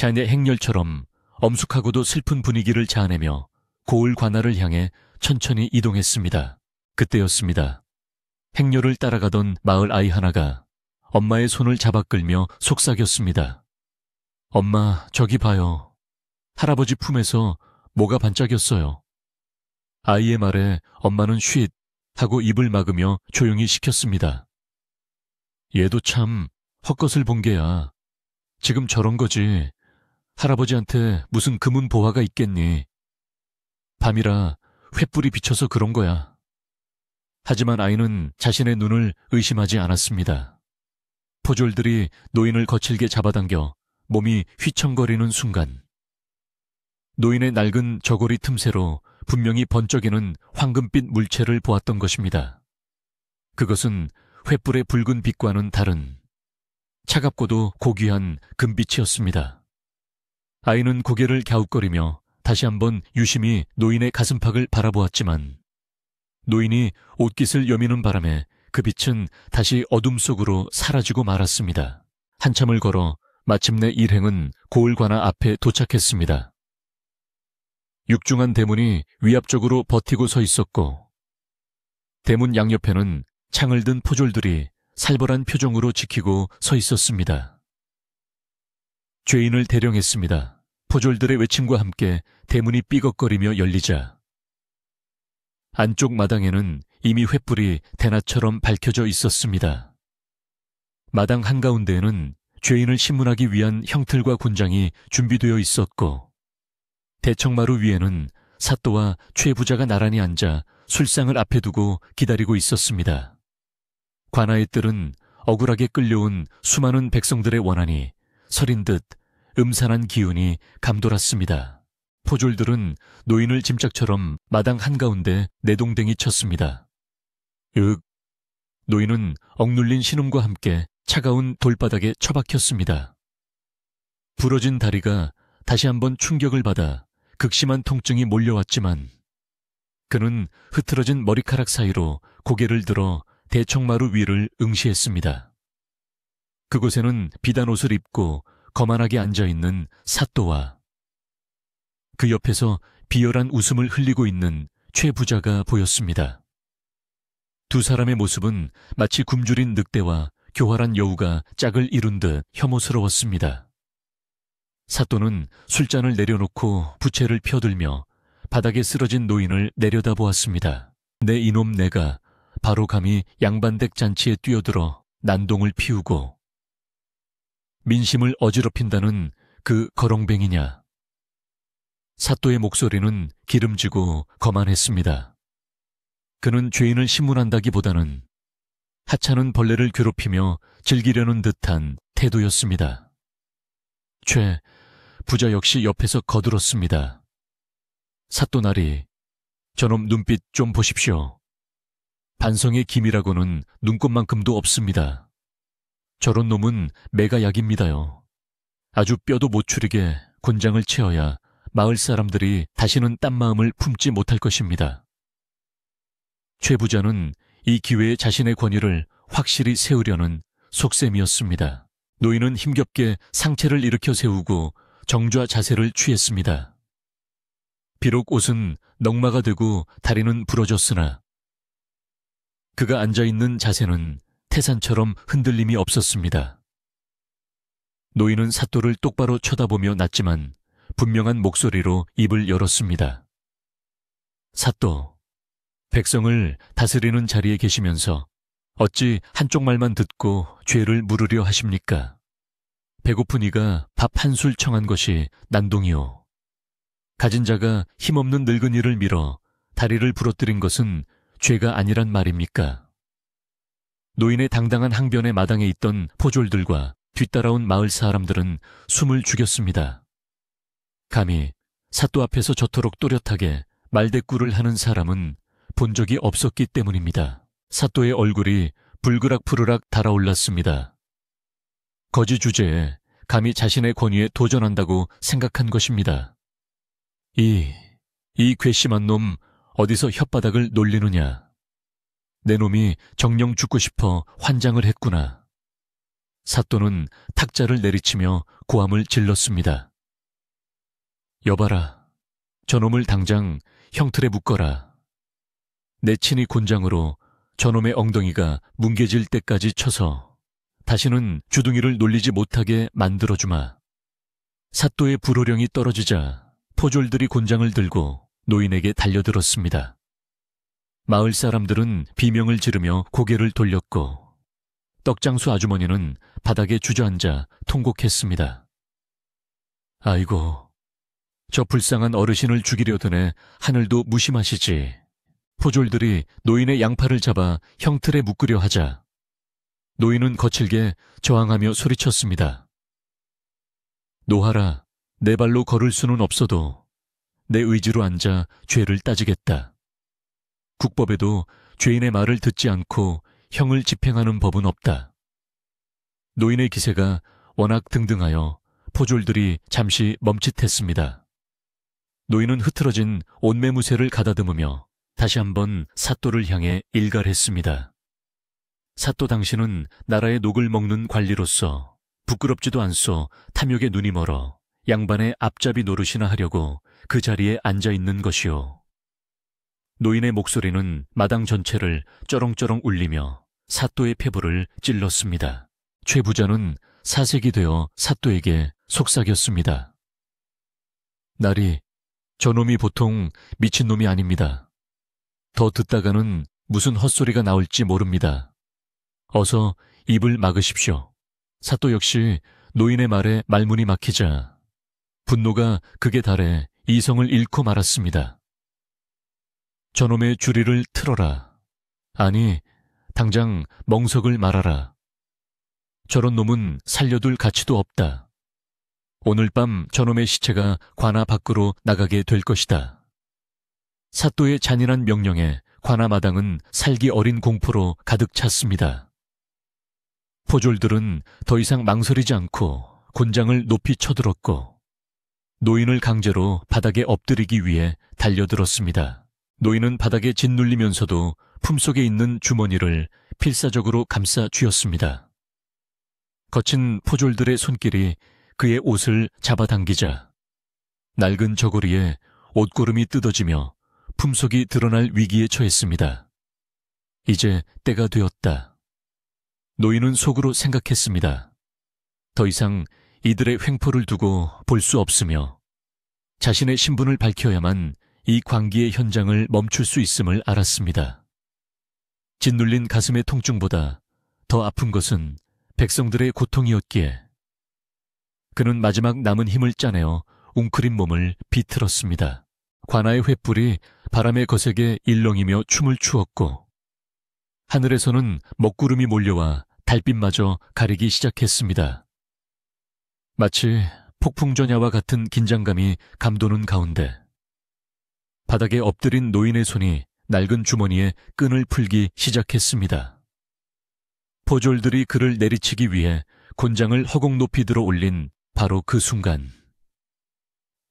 행렬처럼 엄숙하고도 슬픈 분위기를 자아내며 고을 관아를 향해 천천히 이동했습니다. 그때였습니다. 행렬을 따라가던 마을 아이 하나가 엄마의 손을 잡아 끌며 속삭였습니다. 엄마, 저기 봐요. 할아버지 품에서 뭐가 반짝였어요. 아이의 말에 엄마는 쉿 하고 입을 막으며 조용히 시켰습니다. 얘도 참 헛것을 본 게야. 지금 저런 거지. 할아버지한테 무슨 금은 보화가 있겠니. 밤이라 횃불이 비쳐서 그런 거야. 하지만 아이는 자신의 눈을 의심하지 않았습니다. 포졸들이 노인을 거칠게 잡아당겨 몸이 휘청거리는 순간 노인의 낡은 저고리 틈새로 분명히 번쩍이는 황금빛 물체를 보았던 것입니다. 그것은 횃불의 붉은 빛과는 다른 차갑고도 고귀한 금빛이었습니다. 아이는 고개를 갸웃거리며 다시 한번 유심히 노인의 가슴팍을 바라보았지만 노인이 옷깃을 여미는 바람에 그 빛은 다시 어둠 속으로 사라지고 말았습니다. 한참을 걸어 마침내 일행은 고을 관아 앞에 도착했습니다. 육중한 대문이 위압적으로 버티고 서 있었고 대문 양옆에는 창을 든 포졸들이 살벌한 표정으로 지키고 서 있었습니다. 죄인을 대령했습니다. 포졸들의 외침과 함께 대문이 삐걱거리며 열리자 안쪽 마당에는 이미 횃불이 대낮처럼 밝혀져 있었습니다. 마당 한가운데에는 죄인을 심문하기 위한 형틀과 군장이 준비되어 있었고 대청마루 위에는 사또와 최 부자가 나란히 앉아 술상을 앞에 두고 기다리고 있었습니다. 관아의 뜰은 억울하게 끌려온 수많은 백성들의 원한이 서린 듯 음산한 기운이 감돌았습니다. 포졸들은 노인을 짐짝처럼 마당 한가운데 내동댕이 쳤습니다. 노인은 억눌린 신음과 함께 차가운 돌바닥에 처박혔습니다. 부러진 다리가 다시 한번 충격을 받아 극심한 통증이 몰려왔지만 그는 흐트러진 머리카락 사이로 고개를 들어 대청마루 위를 응시했습니다. 그곳에는 비단 옷을 입고 거만하게 앉아있는 사또와 그 옆에서 비열한 웃음을 흘리고 있는 최 부자가 보였습니다. 두 사람의 모습은 마치 굶주린 늑대와 교활한 여우가 짝을 이룬 듯 혐오스러웠습니다. 사또는 술잔을 내려놓고 부채를 펴들며 바닥에 쓰러진 노인을 내려다보았습니다. 내 이놈 내가 바로 감히 양반댁 잔치에 뛰어들어 난동을 피우고 민심을 어지럽힌다는 그 거렁뱅이냐. 사또의 목소리는 기름지고 거만했습니다. 그는 죄인을 신문한다기보다는 하찮은 벌레를 괴롭히며 즐기려는 듯한 태도였습니다. 최 부자 역시 옆에서 거들었습니다. 사또나리, 저놈 눈빛 좀 보십시오. 반성의 기미라고는 눈곱만큼도 없습니다. 저런 놈은 매가약입니다요. 아주 뼈도 못 추리게 곤장을 채워야 마을 사람들이 다시는 딴 마음을 품지 못할 것입니다. 최 부자는 이 기회에 자신의 권위를 확실히 세우려는 속셈이었습니다. 노인은 힘겹게 상체를 일으켜 세우고 정좌 자세를 취했습니다. 비록 옷은 넉마가 되고 다리는 부러졌으나 그가 앉아있는 자세는 태산처럼 흔들림이 없었습니다. 노인은 사또를 똑바로 쳐다보며 낳지만 분명한 목소리로 입을 열었습니다. 사또, 백성을 다스리는 자리에 계시면서 어찌 한쪽 말만 듣고 죄를 물으려 하십니까? 배고픈 이가 밥 한 술 청한 것이 난동이오. 가진 자가 힘없는 늙은이를 밀어 다리를 부러뜨린 것은 죄가 아니란 말입니까? 노인의 당당한 항변의 마당에 있던 포졸들과 뒤따라온 마을 사람들은 숨을 죽였습니다. 감히 사또 앞에서 저토록 또렷하게 말대꾸를 하는 사람은 본 적이 없었기 때문입니다. 사또의 얼굴이 불그락푸르락 달아올랐습니다. 거지 주제에 감히 자신의 권위에 도전한다고 생각한 것입니다. 이 괘씸한 놈 어디서 혓바닥을 놀리느냐. 내 놈이 정령 죽고 싶어 환장을 했구나. 사또는 탁자를 내리치며 고함을 질렀습니다. 여봐라, 저놈을 당장 형틀에 묶어라. 내 친히 곤장으로 저놈의 엉덩이가 뭉개질 때까지 쳐서 다시는 주둥이를 놀리지 못하게 만들어주마. 사또의 불호령이 떨어지자 포졸들이 곤장을 들고 노인에게 달려들었습니다. 마을 사람들은 비명을 지르며 고개를 돌렸고 떡장수 아주머니는 바닥에 주저앉아 통곡했습니다. 아이고, 저 불쌍한 어르신을 죽이려 드네 하늘도 무심하시지. 포졸들이 노인의 양팔을 잡아 형틀에 묶으려 하자 노인은 거칠게 저항하며 소리쳤습니다. 노하라, 내 발로 걸을 수는 없어도 내 의지로 앉아 죄를 따지겠다. 국법에도 죄인의 말을 듣지 않고 형을 집행하는 법은 없다. 노인의 기세가 워낙 등등하여 포졸들이 잠시 멈칫했습니다. 노인은 흐트러진 옷매무새를 가다듬으며 다시 한번 사또를 향해 일갈했습니다. 사또 당신은 나라의 녹을 먹는 관리로서 부끄럽지도 않소 탐욕에 눈이 멀어 양반의 앞잡이 노릇이나 하려고 그 자리에 앉아있는 것이오. 노인의 목소리는 마당 전체를 쩌렁쩌렁 울리며 사또의 폐부를 찔렀습니다. 최 부자는 사색이 되어 사또에게 속삭였습니다. 나리, 저놈이 보통 미친놈이 아닙니다. 더 듣다가는 무슨 헛소리가 나올지 모릅니다. 어서 입을 막으십시오. 사또 역시 노인의 말에 말문이 막히자 분노가 극에 달해 이성을 잃고 말았습니다. 저놈의 주리를 틀어라. 아니, 당장 멍석을 말아라. 저런 놈은 살려둘 가치도 없다. 오늘 밤 저놈의 시체가 관아 밖으로 나가게 될 것이다. 사또의 잔인한 명령에 관아 마당은 살기 어린 공포로 가득 찼습니다. 포졸들은 더 이상 망설이지 않고 곤장을 높이 쳐들었고 노인을 강제로 바닥에 엎드리기 위해 달려들었습니다. 노인은 바닥에 짓눌리면서도 품속에 있는 주머니를 필사적으로 감싸 쥐었습니다. 거친 포졸들의 손길이 그의 옷을 잡아당기자 낡은 저고리에 옷고름이 뜯어지며 품속이 드러날 위기에 처했습니다. 이제 때가 되었다. 노인은 속으로 생각했습니다. 더 이상 이들의 횡포를 두고 볼 수 없으며 자신의 신분을 밝혀야만 이 광기의 현장을 멈출 수 있음을 알았습니다. 짓눌린 가슴의 통증보다 더 아픈 것은 백성들의 고통이었기에 그는 마지막 남은 힘을 짜내어 웅크린 몸을 비틀었습니다. 관아의 횃불이 바람에 거세게 일렁이며 춤을 추었고 하늘에서는 먹구름이 몰려와 달빛마저 가리기 시작했습니다. 마치 폭풍전야와 같은 긴장감이 감도는 가운데 바닥에 엎드린 노인의 손이 낡은 주머니에 끈을 풀기 시작했습니다. 포졸들이 그를 내리치기 위해 곤장을 허공 높이 들어 올린 바로 그 순간,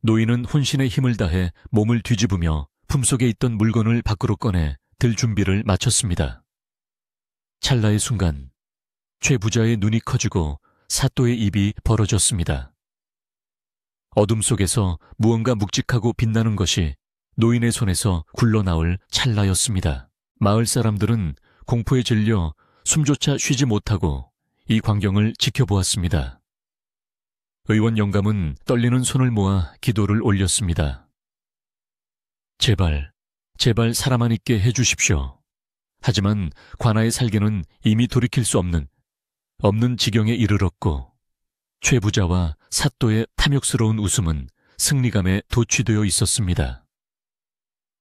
노인은 혼신의 힘을 다해 몸을 뒤집으며 품속에 있던 물건을 밖으로 꺼내 들 준비를 마쳤습니다. 찰나의 순간, 최 부자의 눈이 커지고 사또의 입이 벌어졌습니다. 어둠 속에서 무언가 묵직하고 빛나는 것이 노인의 손에서 굴러나올 찰나였습니다. 마을 사람들은 공포에 질려 숨조차 쉬지 못하고 이 광경을 지켜보았습니다. 의원 영감은 떨리는 손을 모아 기도를 올렸습니다. 제발, 제발 살아만 있게 해주십시오. 하지만 관아의 살개는 이미 돌이킬 수 없는 지경에 이르렀고, 최 부자와 사또의 탐욕스러운 웃음은 승리감에 도취되어 있었습니다.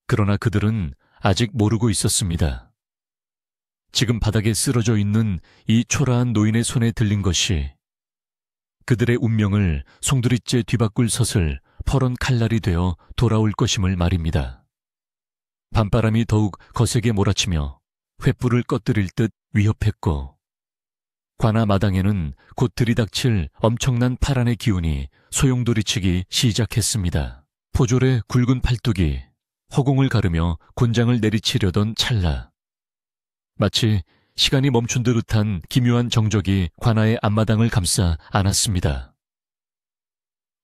그러나 그들은 아직 모르고 있었습니다. 지금 바닥에 쓰러져 있는 이 초라한 노인의 손에 들린 것이 그들의 운명을 송두리째 뒤바꿀 서슬 퍼런 칼날이 되어 돌아올 것임을 말입니다. 밤바람이 더욱 거세게 몰아치며 횃불을 꺼뜨릴 듯 위협했고, 관아 마당에는 곧 들이닥칠 엄청난 파란의 기운이 소용돌이치기 시작했습니다. 포졸의 굵은 팔뚝이 허공을 가르며 곤장을 내리치려던 찰나, 마치 시간이 멈춘 듯한 기묘한 정적이 관아의 앞마당을 감싸 안았습니다.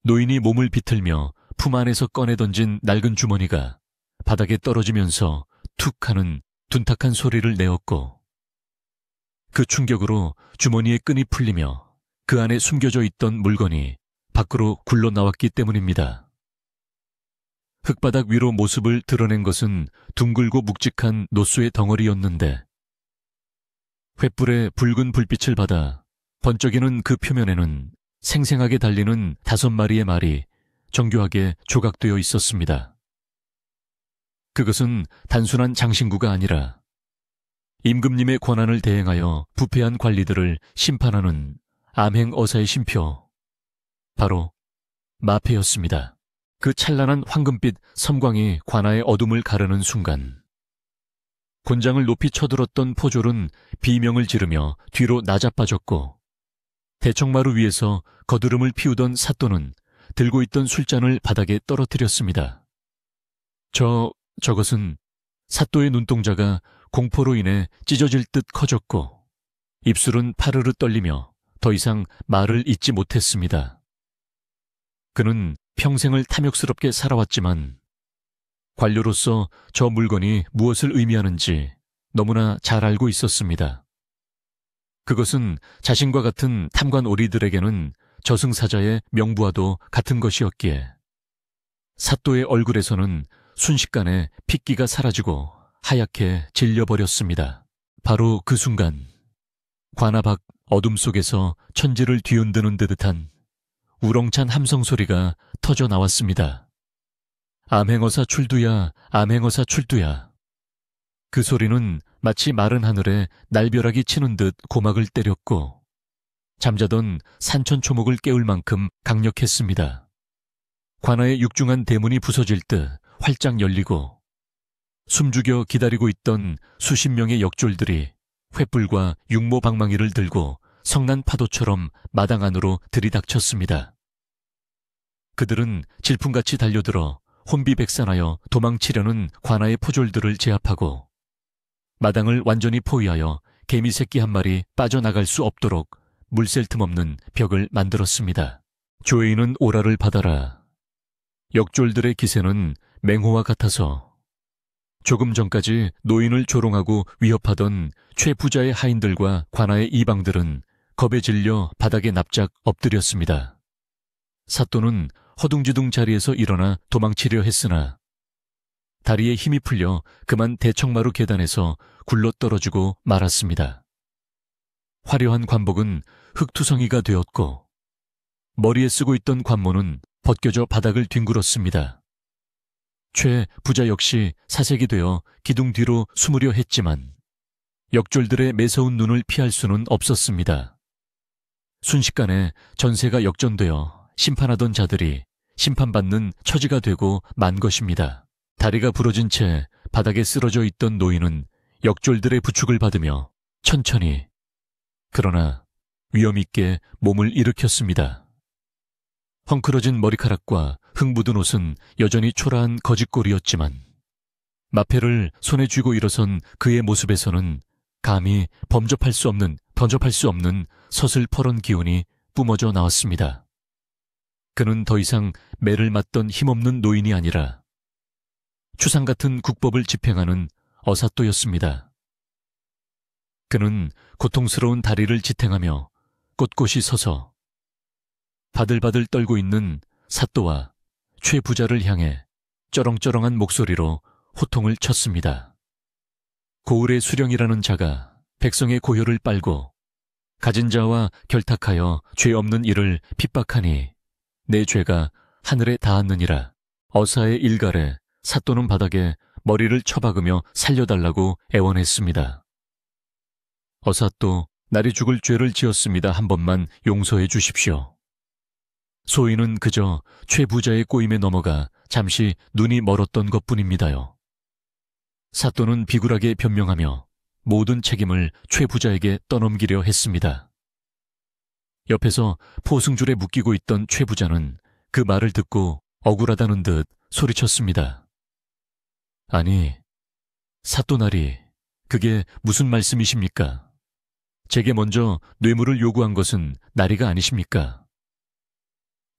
노인이 몸을 비틀며 품 안에서 꺼내 던진 낡은 주머니가 바닥에 떨어지면서 툭 하는 둔탁한 소리를 내었고, 그 충격으로 주머니의 끈이 풀리며 그 안에 숨겨져 있던 물건이 밖으로 굴러 나왔기 때문입니다. 흙바닥 위로 모습을 드러낸 것은 둥글고 묵직한 노수의 덩어리였는데, 횃불의 붉은 불빛을 받아 번쩍이는 그 표면에는 생생하게 달리는 5마리의 말이 정교하게 조각되어 있었습니다. 그것은 단순한 장신구가 아니라 임금님의 권한을 대행하여 부패한 관리들을 심판하는 암행어사의 쉼표, 바로 마패였습니다. 그 찬란한 황금빛 섬광이 관아의 어둠을 가르는 순간, 곤장을 높이 쳐들었던 포졸은 비명을 지르며 뒤로 나자빠졌고, 대청마루 위에서 거드름을 피우던 사또는 들고 있던 술잔을 바닥에 떨어뜨렸습니다. 저것은 사또의 눈동자가 공포로 인해 찢어질 듯 커졌고, 입술은 파르르 떨리며 더 이상 말을 잇지 못했습니다. 그는 평생을 탐욕스럽게 살아왔지만 관료로서 저 물건이 무엇을 의미하는지 너무나 잘 알고 있었습니다. 그것은 자신과 같은 탐관 오리들에게는 저승사자의 명부와도 같은 것이었기에 사또의 얼굴에서는 순식간에 핏기가 사라지고 하얗게 질려버렸습니다. 바로 그 순간, 관아 밖 어둠 속에서 천지를 뒤흔드는 듯한 우렁찬 함성 소리가 터져 나왔습니다. 암행어사 출두야, 암행어사 출두야. 그 소리는 마치 마른 하늘에 날벼락이 치는 듯 고막을 때렸고, 잠자던 산천초목을 깨울 만큼 강력했습니다. 관아의 육중한 대문이 부서질 듯 활짝 열리고, 숨죽여 기다리고 있던 수십 명의 역졸들이 횃불과 육모방망이를 들고 성난 파도처럼 마당 안으로 들이닥쳤습니다. 그들은 질풍같이 달려들어 혼비백산하여 도망치려는 관아의 포졸들을 제압하고, 마당을 완전히 포위하여 개미새끼 한 마리 빠져나갈 수 없도록 물샐 틈 없는 벽을 만들었습니다. 조회인은 오라를 받아라. 역졸들의 기세는 맹호와 같아서 조금 전까지 노인을 조롱하고 위협하던 최 부자의 하인들과 관아의 이방들은 겁에 질려 바닥에 납작 엎드렸습니다. 사또는 허둥지둥 자리에서 일어나 도망치려 했으나 다리에 힘이 풀려 그만 대청마루 계단에서 굴러떨어지고 말았습니다. 화려한 관복은 흙투성이가 되었고, 머리에 쓰고 있던 관모는 벗겨져 바닥을 뒹굴었습니다. 최 부자 역시 사색이 되어 기둥 뒤로 숨으려 했지만 역졸들의 매서운 눈을 피할 수는 없었습니다. 순식간에 전세가 역전되어 심판하던 자들이 심판받는 처지가 되고 만 것입니다. 다리가 부러진 채 바닥에 쓰러져 있던 노인은 역졸들의 부축을 받으며 천천히, 그러나 위험 있게 몸을 일으켰습니다. 헝클어진 머리카락과 흙 묻은 옷은 여전히 초라한 거짓골이었지만 마패를 손에 쥐고 일어선 그의 모습에서는 감히 범접할 수 없는 서슬퍼런 기운이 뿜어져 나왔습니다. 그는 더 이상 매를 맞던 힘없는 노인이 아니라 추상 같은 국법을 집행하는 어사또였습니다. 그는 고통스러운 다리를 지탱하며 꼿꼿이 서서 바들바들 떨고 있는 사또와 최 부자를 향해 쩌렁쩌렁한 목소리로 호통을 쳤습니다. 고을의 수령이라는 자가 백성의 고혈을 빨고 가진 자와 결탁하여 죄 없는 이를 핍박하니 내 죄가 하늘에 닿았느니라. 어사의 일갈에 사또는 바닥에 머리를 쳐박으며 살려달라고 애원했습니다. 어사또, 날이 죽을 죄를 지었습니다. 한 번만 용서해 주십시오. 소인은 그저 최 부자의 꼬임에 넘어가 잠시 눈이 멀었던 것뿐입니다요. 사또는 비굴하게 변명하며 모든 책임을 최 부자에게 떠넘기려 했습니다. 옆에서 포승줄에 묶이고 있던 최 부자는 그 말을 듣고 억울하다는 듯 소리쳤습니다. 아니, 사또나리, 그게 무슨 말씀이십니까? 제게 먼저 뇌물을 요구한 것은 나리가 아니십니까?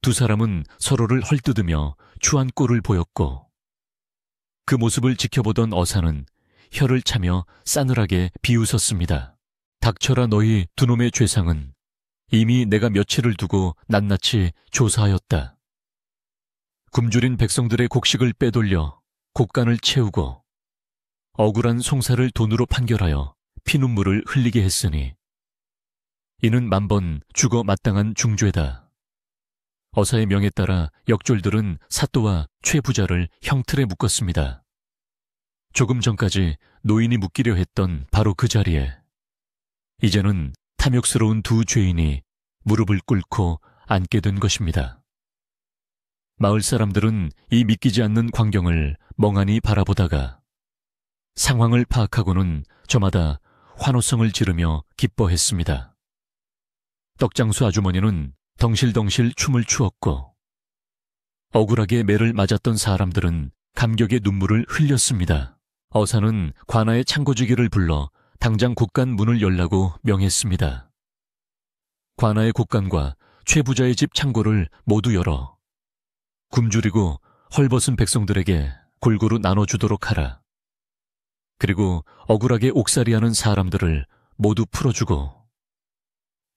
두 사람은 서로를 헐뜯으며 추한 꼴을 보였고 그 모습을 지켜보던 어사는 혀를 차며 싸늘하게 비웃었습니다. 닥쳐라 너희 두 놈의 죄상은 이미 내가 며칠을 두고 낱낱이 조사하였다. 굶주린 백성들의 곡식을 빼돌려 곡간을 채우고 억울한 송사를 돈으로 판결하여 피눈물을 흘리게 했으니 이는 만번 죽어 마땅한 중죄다. 어사의 명에 따라 역졸들은 사또와 최 부자를 형틀에 묶었습니다. 조금 전까지 노인이 묶이려 했던 바로 그 자리에 이제는 탐욕스러운 두 죄인이 무릎을 꿇고 앉게 된 것입니다. 마을 사람들은 이 믿기지 않는 광경을 멍하니 바라보다가 상황을 파악하고는 저마다 환호성을 지르며 기뻐했습니다. 떡장수 아주머니는 덩실덩실 춤을 추었고 억울하게 매를 맞았던 사람들은 감격의 눈물을 흘렸습니다. 어사는 관아의 창고지기를 불러 당장 곡간 문을 열라고 명했습니다. 관아의 곡간과 최 부자의 집 창고를 모두 열어 굶주리고 헐벗은 백성들에게 골고루 나눠주도록 하라. 그리고 억울하게 옥살이하는 사람들을 모두 풀어주고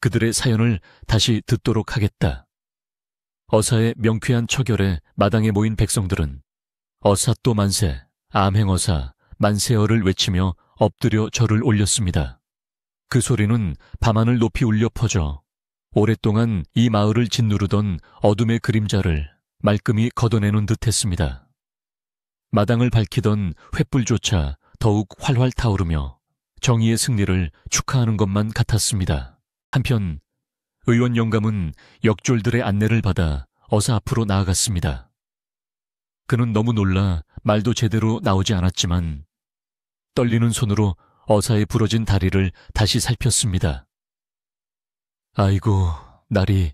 그들의 사연을 다시 듣도록 하겠다. 어사의 명쾌한 처결에 마당에 모인 백성들은 어사또 만세, 암행어사, 만세어를 외치며 엎드려 절을 올렸습니다. 그 소리는 밤하늘 높이 울려 퍼져 오랫동안 이 마을을 짓누르던 어둠의 그림자를 말끔히 걷어내는 듯했습니다. 마당을 밝히던 횃불조차 더욱 활활 타오르며 정의의 승리를 축하하는 것만 같았습니다. 한편 의원 영감은 역졸들의 안내를 받아 어사 앞으로 나아갔습니다. 그는 너무 놀라 말도 제대로 나오지 않았지만 떨리는 손으로 어사의 부러진 다리를 다시 살폈습니다. 아이고, 나리,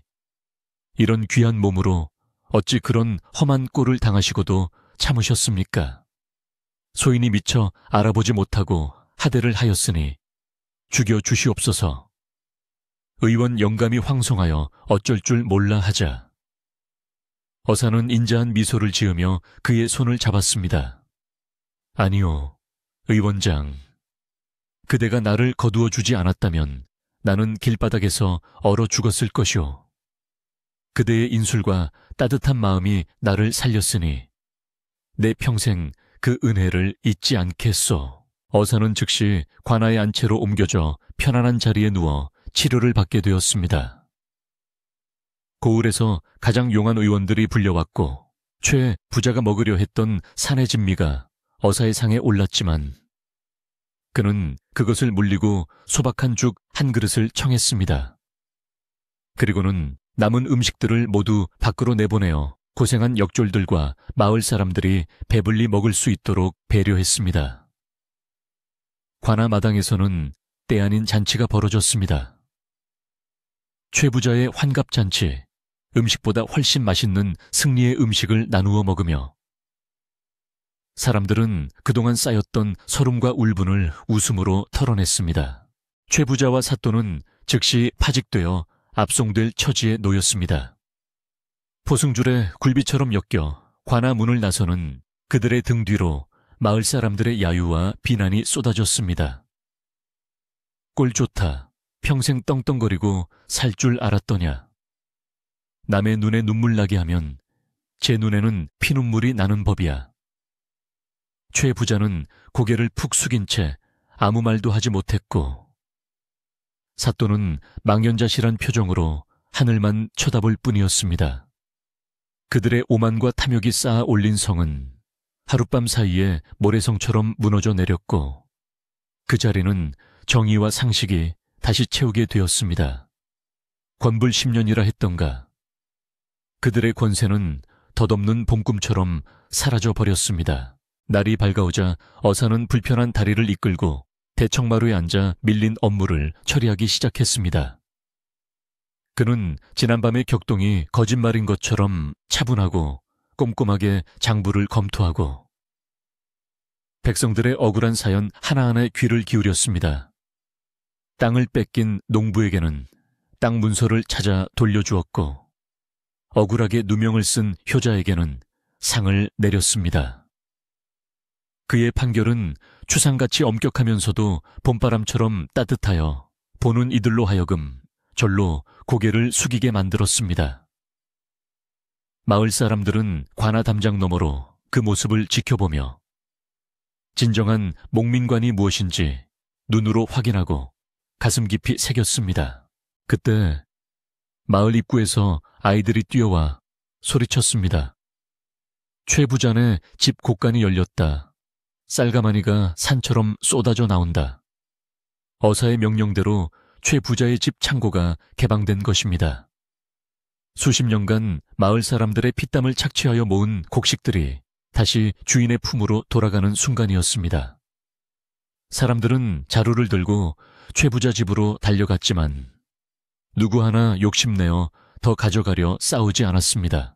이런 귀한 몸으로 어찌 그런 험한 꼴을 당하시고도 참으셨습니까? 소인이 미처 알아보지 못하고 하대를 하였으니 죽여주시옵소서. 의원 영감이 황송하여 어쩔 줄 몰라 하자 어사는 인자한 미소를 지으며 그의 손을 잡았습니다. 아니요, 의원장. 그대가 나를 거두어 주지 않았다면 나는 길바닥에서 얼어 죽었을 것이오. 그대의 인술과 따뜻한 마음이 나를 살렸으니 내 평생 그 은혜를 잊지 않겠소. 어사는 즉시 관아의 안채로 옮겨져 편안한 자리에 누워 치료를 받게 되었습니다. 고을에서 가장 용한 의원들이 불려왔고 최 부자가 먹으려 했던 산의 진미가 어사의 상에 올랐지만 그는 그것을 물리고 소박한 죽 한 그릇을 청했습니다. 그리고는 남은 음식들을 모두 밖으로 내보내어 고생한 역졸들과 마을 사람들이 배불리 먹을 수 있도록 배려했습니다. 관아 마당에서는 때 아닌 잔치가 벌어졌습니다. 최부자의 환갑잔치, 음식보다 훨씬 맛있는 승리의 음식을 나누어 먹으며 사람들은 그동안 쌓였던 서름과 울분을 웃음으로 털어냈습니다. 최부자와 사또는 즉시 파직되어 압송될 처지에 놓였습니다. 포승줄에 굴비처럼 엮여 관아 문을 나서는 그들의 등 뒤로 마을 사람들의 야유와 비난이 쏟아졌습니다. 꼴 좋다. 평생 떵떵거리고 살 줄 알았더냐. 남의 눈에 눈물 나게 하면 제 눈에는 피눈물이 나는 법이야. 최 부자는 고개를 푹 숙인 채 아무 말도 하지 못했고 사또는 망연자실한 표정으로 하늘만 쳐다볼 뿐이었습니다. 그들의 오만과 탐욕이 쌓아 올린 성은 하룻밤 사이에 모래성처럼 무너져 내렸고 그 자리는 정의와 상식이 다시 채우게 되었습니다. 권불 10년이라 했던가. 그들의 권세는 덧없는 봄꿈처럼 사라져 버렸습니다. 날이 밝아오자 어사는 불편한 다리를 이끌고 대청마루에 앉아 밀린 업무를 처리하기 시작했습니다. 그는 지난밤의 격동이 거짓말인 것처럼 차분하고 꼼꼼하게 장부를 검토하고 백성들의 억울한 사연 하나하나에 귀를 기울였습니다. 땅을 뺏긴 농부에게는 땅 문서를 찾아 돌려주었고 억울하게 누명을 쓴 효자에게는 상을 내렸습니다. 그의 판결은 추상같이 엄격하면서도 봄바람처럼 따뜻하여 보는 이들로 하여금 절로 고개를 숙이게 만들었습니다. 마을 사람들은 관아 담장 너머로 그 모습을 지켜보며 진정한 목민관이 무엇인지 눈으로 확인하고 가슴 깊이 새겼습니다. 그때 마을 입구에서 아이들이 뛰어와 소리쳤습니다. 최 부자네 집 곳간이 열렸다. 쌀가마니가 산처럼 쏟아져 나온다. 어사의 명령대로 최 부자의 집 창고가 개방된 것입니다. 수십 년간 마을 사람들의 피땀을 착취하여 모은 곡식들이 다시 주인의 품으로 돌아가는 순간이었습니다. 사람들은 자루를 들고 최 부자 집으로 달려갔지만 누구 하나 욕심내어 더 가져가려 싸우지 않았습니다.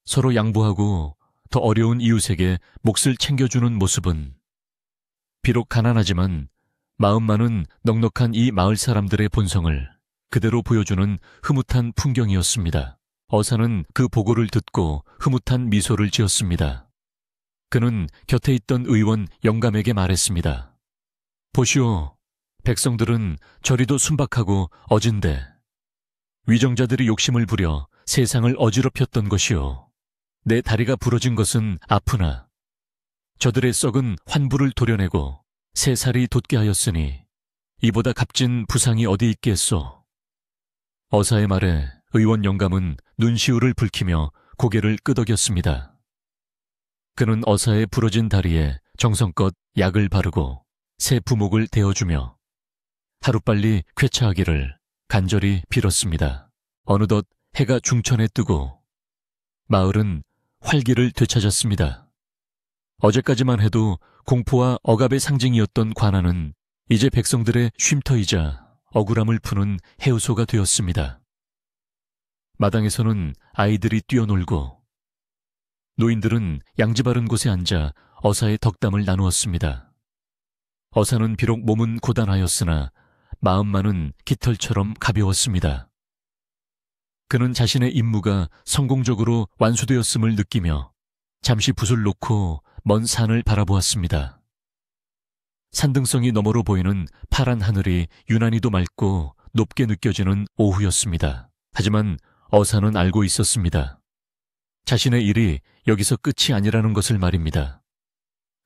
서로 양보하고 더 어려운 이웃에게 몫을 챙겨주는 모습은 비록 가난하지만 마음만은 넉넉한 이 마을 사람들의 본성을 그대로 보여주는 흐뭇한 풍경이었습니다. 어사는 그 보고를 듣고 흐뭇한 미소를 지었습니다. 그는 곁에 있던 의원 영감에게 말했습니다. 보시오, 백성들은 저리도 순박하고 어진데 위정자들이 욕심을 부려 세상을 어지럽혔던 것이오. 내 다리가 부러진 것은 아프나 저들의 썩은 환부를 도려내고 새 살이 돋게 하였으니 이보다 값진 부상이 어디 있겠소. 어사의 말에 의원 영감은 눈시울을 붉히며 고개를 끄덕였습니다. 그는 어사의 부러진 다리에 정성껏 약을 바르고 새 부목을 대어주며 하루빨리 쾌차하기를 간절히 빌었습니다. 어느덧 해가 중천에 뜨고 마을은 활기를 되찾았습니다. 어제까지만 해도 공포와 억압의 상징이었던 관아는 이제 백성들의 쉼터이자 억울함을 푸는 해우소가 되었습니다. 마당에서는 아이들이 뛰어놀고 노인들은 양지 바른 곳에 앉아 어사의 덕담을 나누었습니다. 어사는 비록 몸은 고단하였으나 마음만은 깃털처럼 가벼웠습니다. 그는 자신의 임무가 성공적으로 완수되었음을 느끼며 잠시 붓을 놓고 먼 산을 바라보았습니다. 산등성이 너머로 보이는 파란 하늘이 유난히도 맑고 높게 느껴지는 오후였습니다. 하지만 어사는 알고 있었습니다. 자신의 일이 여기서 끝이 아니라는 것을 말입니다.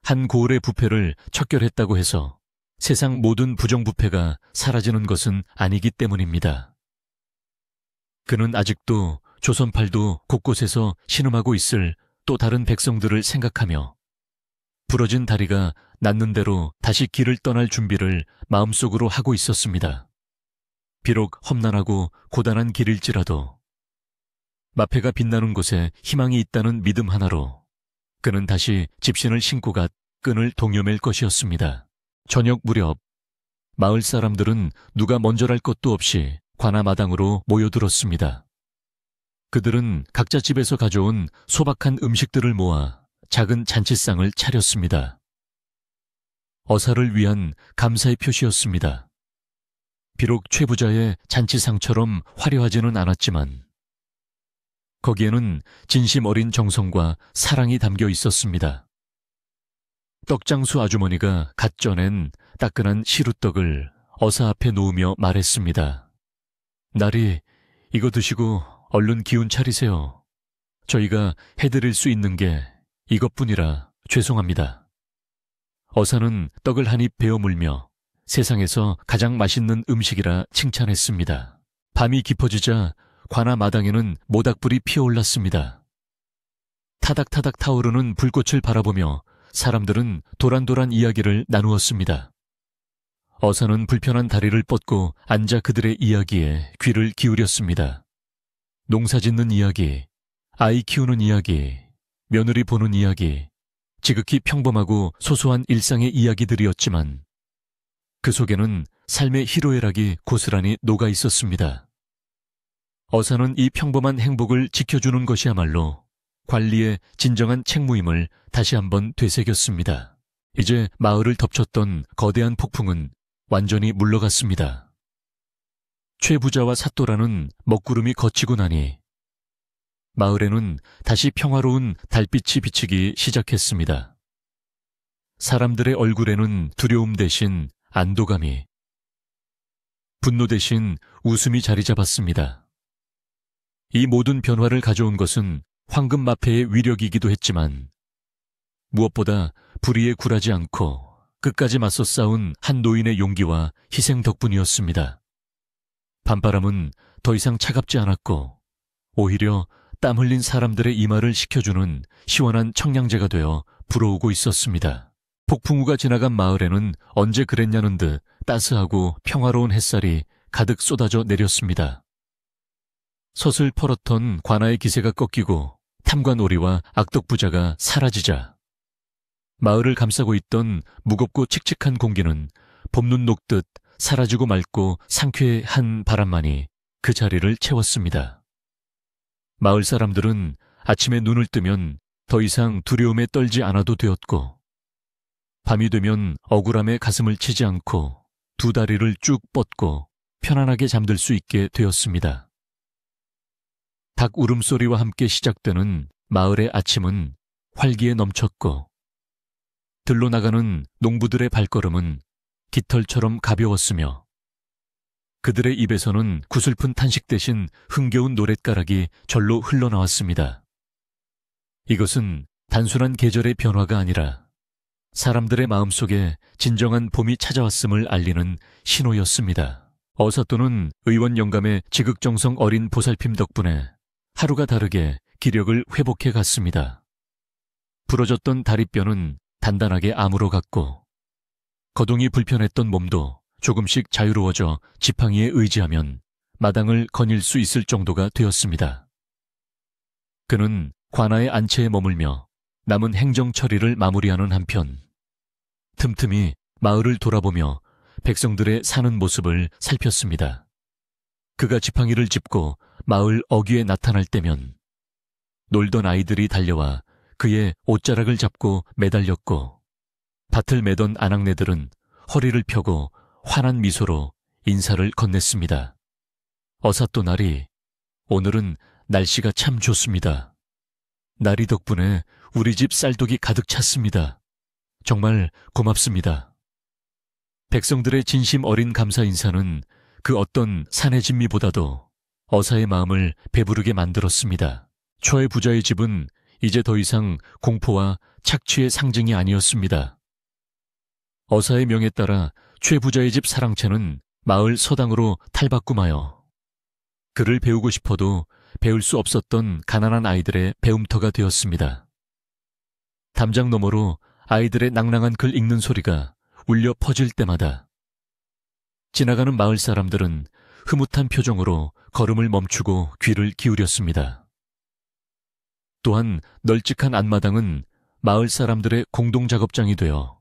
한 고을의 부패를 척결했다고 해서 세상 모든 부정부패가 사라지는 것은 아니기 때문입니다. 그는 아직도 조선팔도 곳곳에서 신음하고 있을 또 다른 백성들을 생각하며 부러진 다리가 낫는 대로 다시 길을 떠날 준비를 마음속으로 하고 있었습니다. 비록 험난하고 고단한 길일지라도 마패가 빛나는 곳에 희망이 있다는 믿음 하나로 그는 다시 집신을 신고 갓 끈을 동여맬 것이었습니다. 저녁 무렵 마을 사람들은 누가 먼저랄 것도 없이 관아 마당으로 모여들었습니다. 그들은 각자 집에서 가져온 소박한 음식들을 모아 작은 잔치상을 차렸습니다. 어사를 위한 감사의 표시였습니다. 비록 최부자의 잔치상처럼 화려하지는 않았지만 거기에는 진심 어린 정성과 사랑이 담겨 있었습니다. 떡장수 아주머니가 갓 쪄낸 따끈한 시루떡을 어사 앞에 놓으며 말했습니다. 나리, 이거 드시고 얼른 기운 차리세요. 저희가 해드릴 수 있는 게 이것뿐이라 죄송합니다. 어사는 떡을 한 입 베어 물며 세상에서 가장 맛있는 음식이라 칭찬했습니다. 밤이 깊어지자 관아 마당에는 모닥불이 피어올랐습니다. 타닥타닥 타오르는 불꽃을 바라보며 사람들은 도란도란 이야기를 나누었습니다. 어사는 불편한 다리를 뻗고 앉아 그들의 이야기에 귀를 기울였습니다. 농사 짓는 이야기, 아이 키우는 이야기, 며느리 보는 이야기, 지극히 평범하고 소소한 일상의 이야기들이었지만 그 속에는 삶의 희로애락이 고스란히 녹아 있었습니다. 어사는 이 평범한 행복을 지켜주는 것이야말로 관리의 진정한 책무임을 다시 한번 되새겼습니다. 이제 마을을 덮쳤던 거대한 폭풍은 완전히 물러갔습니다. 최부자와 사또라는 먹구름이 걷히고 나니 마을에는 다시 평화로운 달빛이 비치기 시작했습니다. 사람들의 얼굴에는 두려움 대신 안도감이, 분노 대신 웃음이 자리 잡았습니다. 이 모든 변화를 가져온 것은 황금마패의 위력이기도 했지만 무엇보다 불의에 굴하지 않고 끝까지 맞서 싸운 한 노인의 용기와 희생 덕분이었습니다. 밤바람은 더 이상 차갑지 않았고 오히려 땀 흘린 사람들의 이마를 식혀주는 시원한 청량제가 되어 불어오고 있었습니다. 폭풍우가 지나간 마을에는 언제 그랬냐는 듯 따스하고 평화로운 햇살이 가득 쏟아져 내렸습니다. 서슬 펄었던 관아의 기세가 꺾이고 탐관오리와 악덕부자가 사라지자 마을을 감싸고 있던 무겁고 칙칙한 공기는 봄눈 녹듯 사라지고 맑고 상쾌한 바람만이 그 자리를 채웠습니다. 마을 사람들은 아침에 눈을 뜨면 더 이상 두려움에 떨지 않아도 되었고 밤이 되면 억울함에 가슴을 치지 않고 두 다리를 쭉 뻗고 편안하게 잠들 수 있게 되었습니다. 닭 울음소리와 함께 시작되는 마을의 아침은 활기에 넘쳤고 들로 나가는 농부들의 발걸음은 깃털처럼 가벼웠으며 그들의 입에서는 구슬픈 탄식 대신 흥겨운 노랫가락이 절로 흘러나왔습니다. 이것은 단순한 계절의 변화가 아니라 사람들의 마음속에 진정한 봄이 찾아왔음을 알리는 신호였습니다. 어사또는 의원 영감의 지극정성 어린 보살핌 덕분에 하루가 다르게 기력을 회복해 갔습니다. 부러졌던 다리뼈는 단단하게 아물어 갔고 거동이 불편했던 몸도 조금씩 자유로워져 지팡이에 의지하면 마당을 거닐 수 있을 정도가 되었습니다. 그는 관아의 안채에 머물며 남은 행정 처리를 마무리하는 한편 틈틈이 마을을 돌아보며 백성들의 사는 모습을 살폈습니다. 그가 지팡이를 짚고 마을 어귀에 나타날 때면 놀던 아이들이 달려와 그의 옷자락을 잡고 매달렸고 밭을 매던 아낙네들은 허리를 펴고 환한 미소로 인사를 건넸습니다. 어사또 나리, 오늘은 날씨가 참 좋습니다. 나리 덕분에 우리 집 쌀독이 가득 찼습니다. 정말 고맙습니다. 백성들의 진심 어린 감사 인사는 그 어떤 산의 진미보다도 어사의 마음을 배부르게 만들었습니다. 초의 부자의 집은 이제 더 이상 공포와 착취의 상징이 아니었습니다. 어사의 명에 따라 최 부자의 집 사랑채는 마을 서당으로 탈바꿈하여 글을 배우고 싶어도 배울 수 없었던 가난한 아이들의 배움터가 되었습니다. 담장 너머로 아이들의 낭낭한 글 읽는 소리가 울려 퍼질 때마다 지나가는 마을 사람들은 흐뭇한 표정으로 걸음을 멈추고 귀를 기울였습니다. 또한 널찍한 앞마당은 마을 사람들의 공동작업장이 되어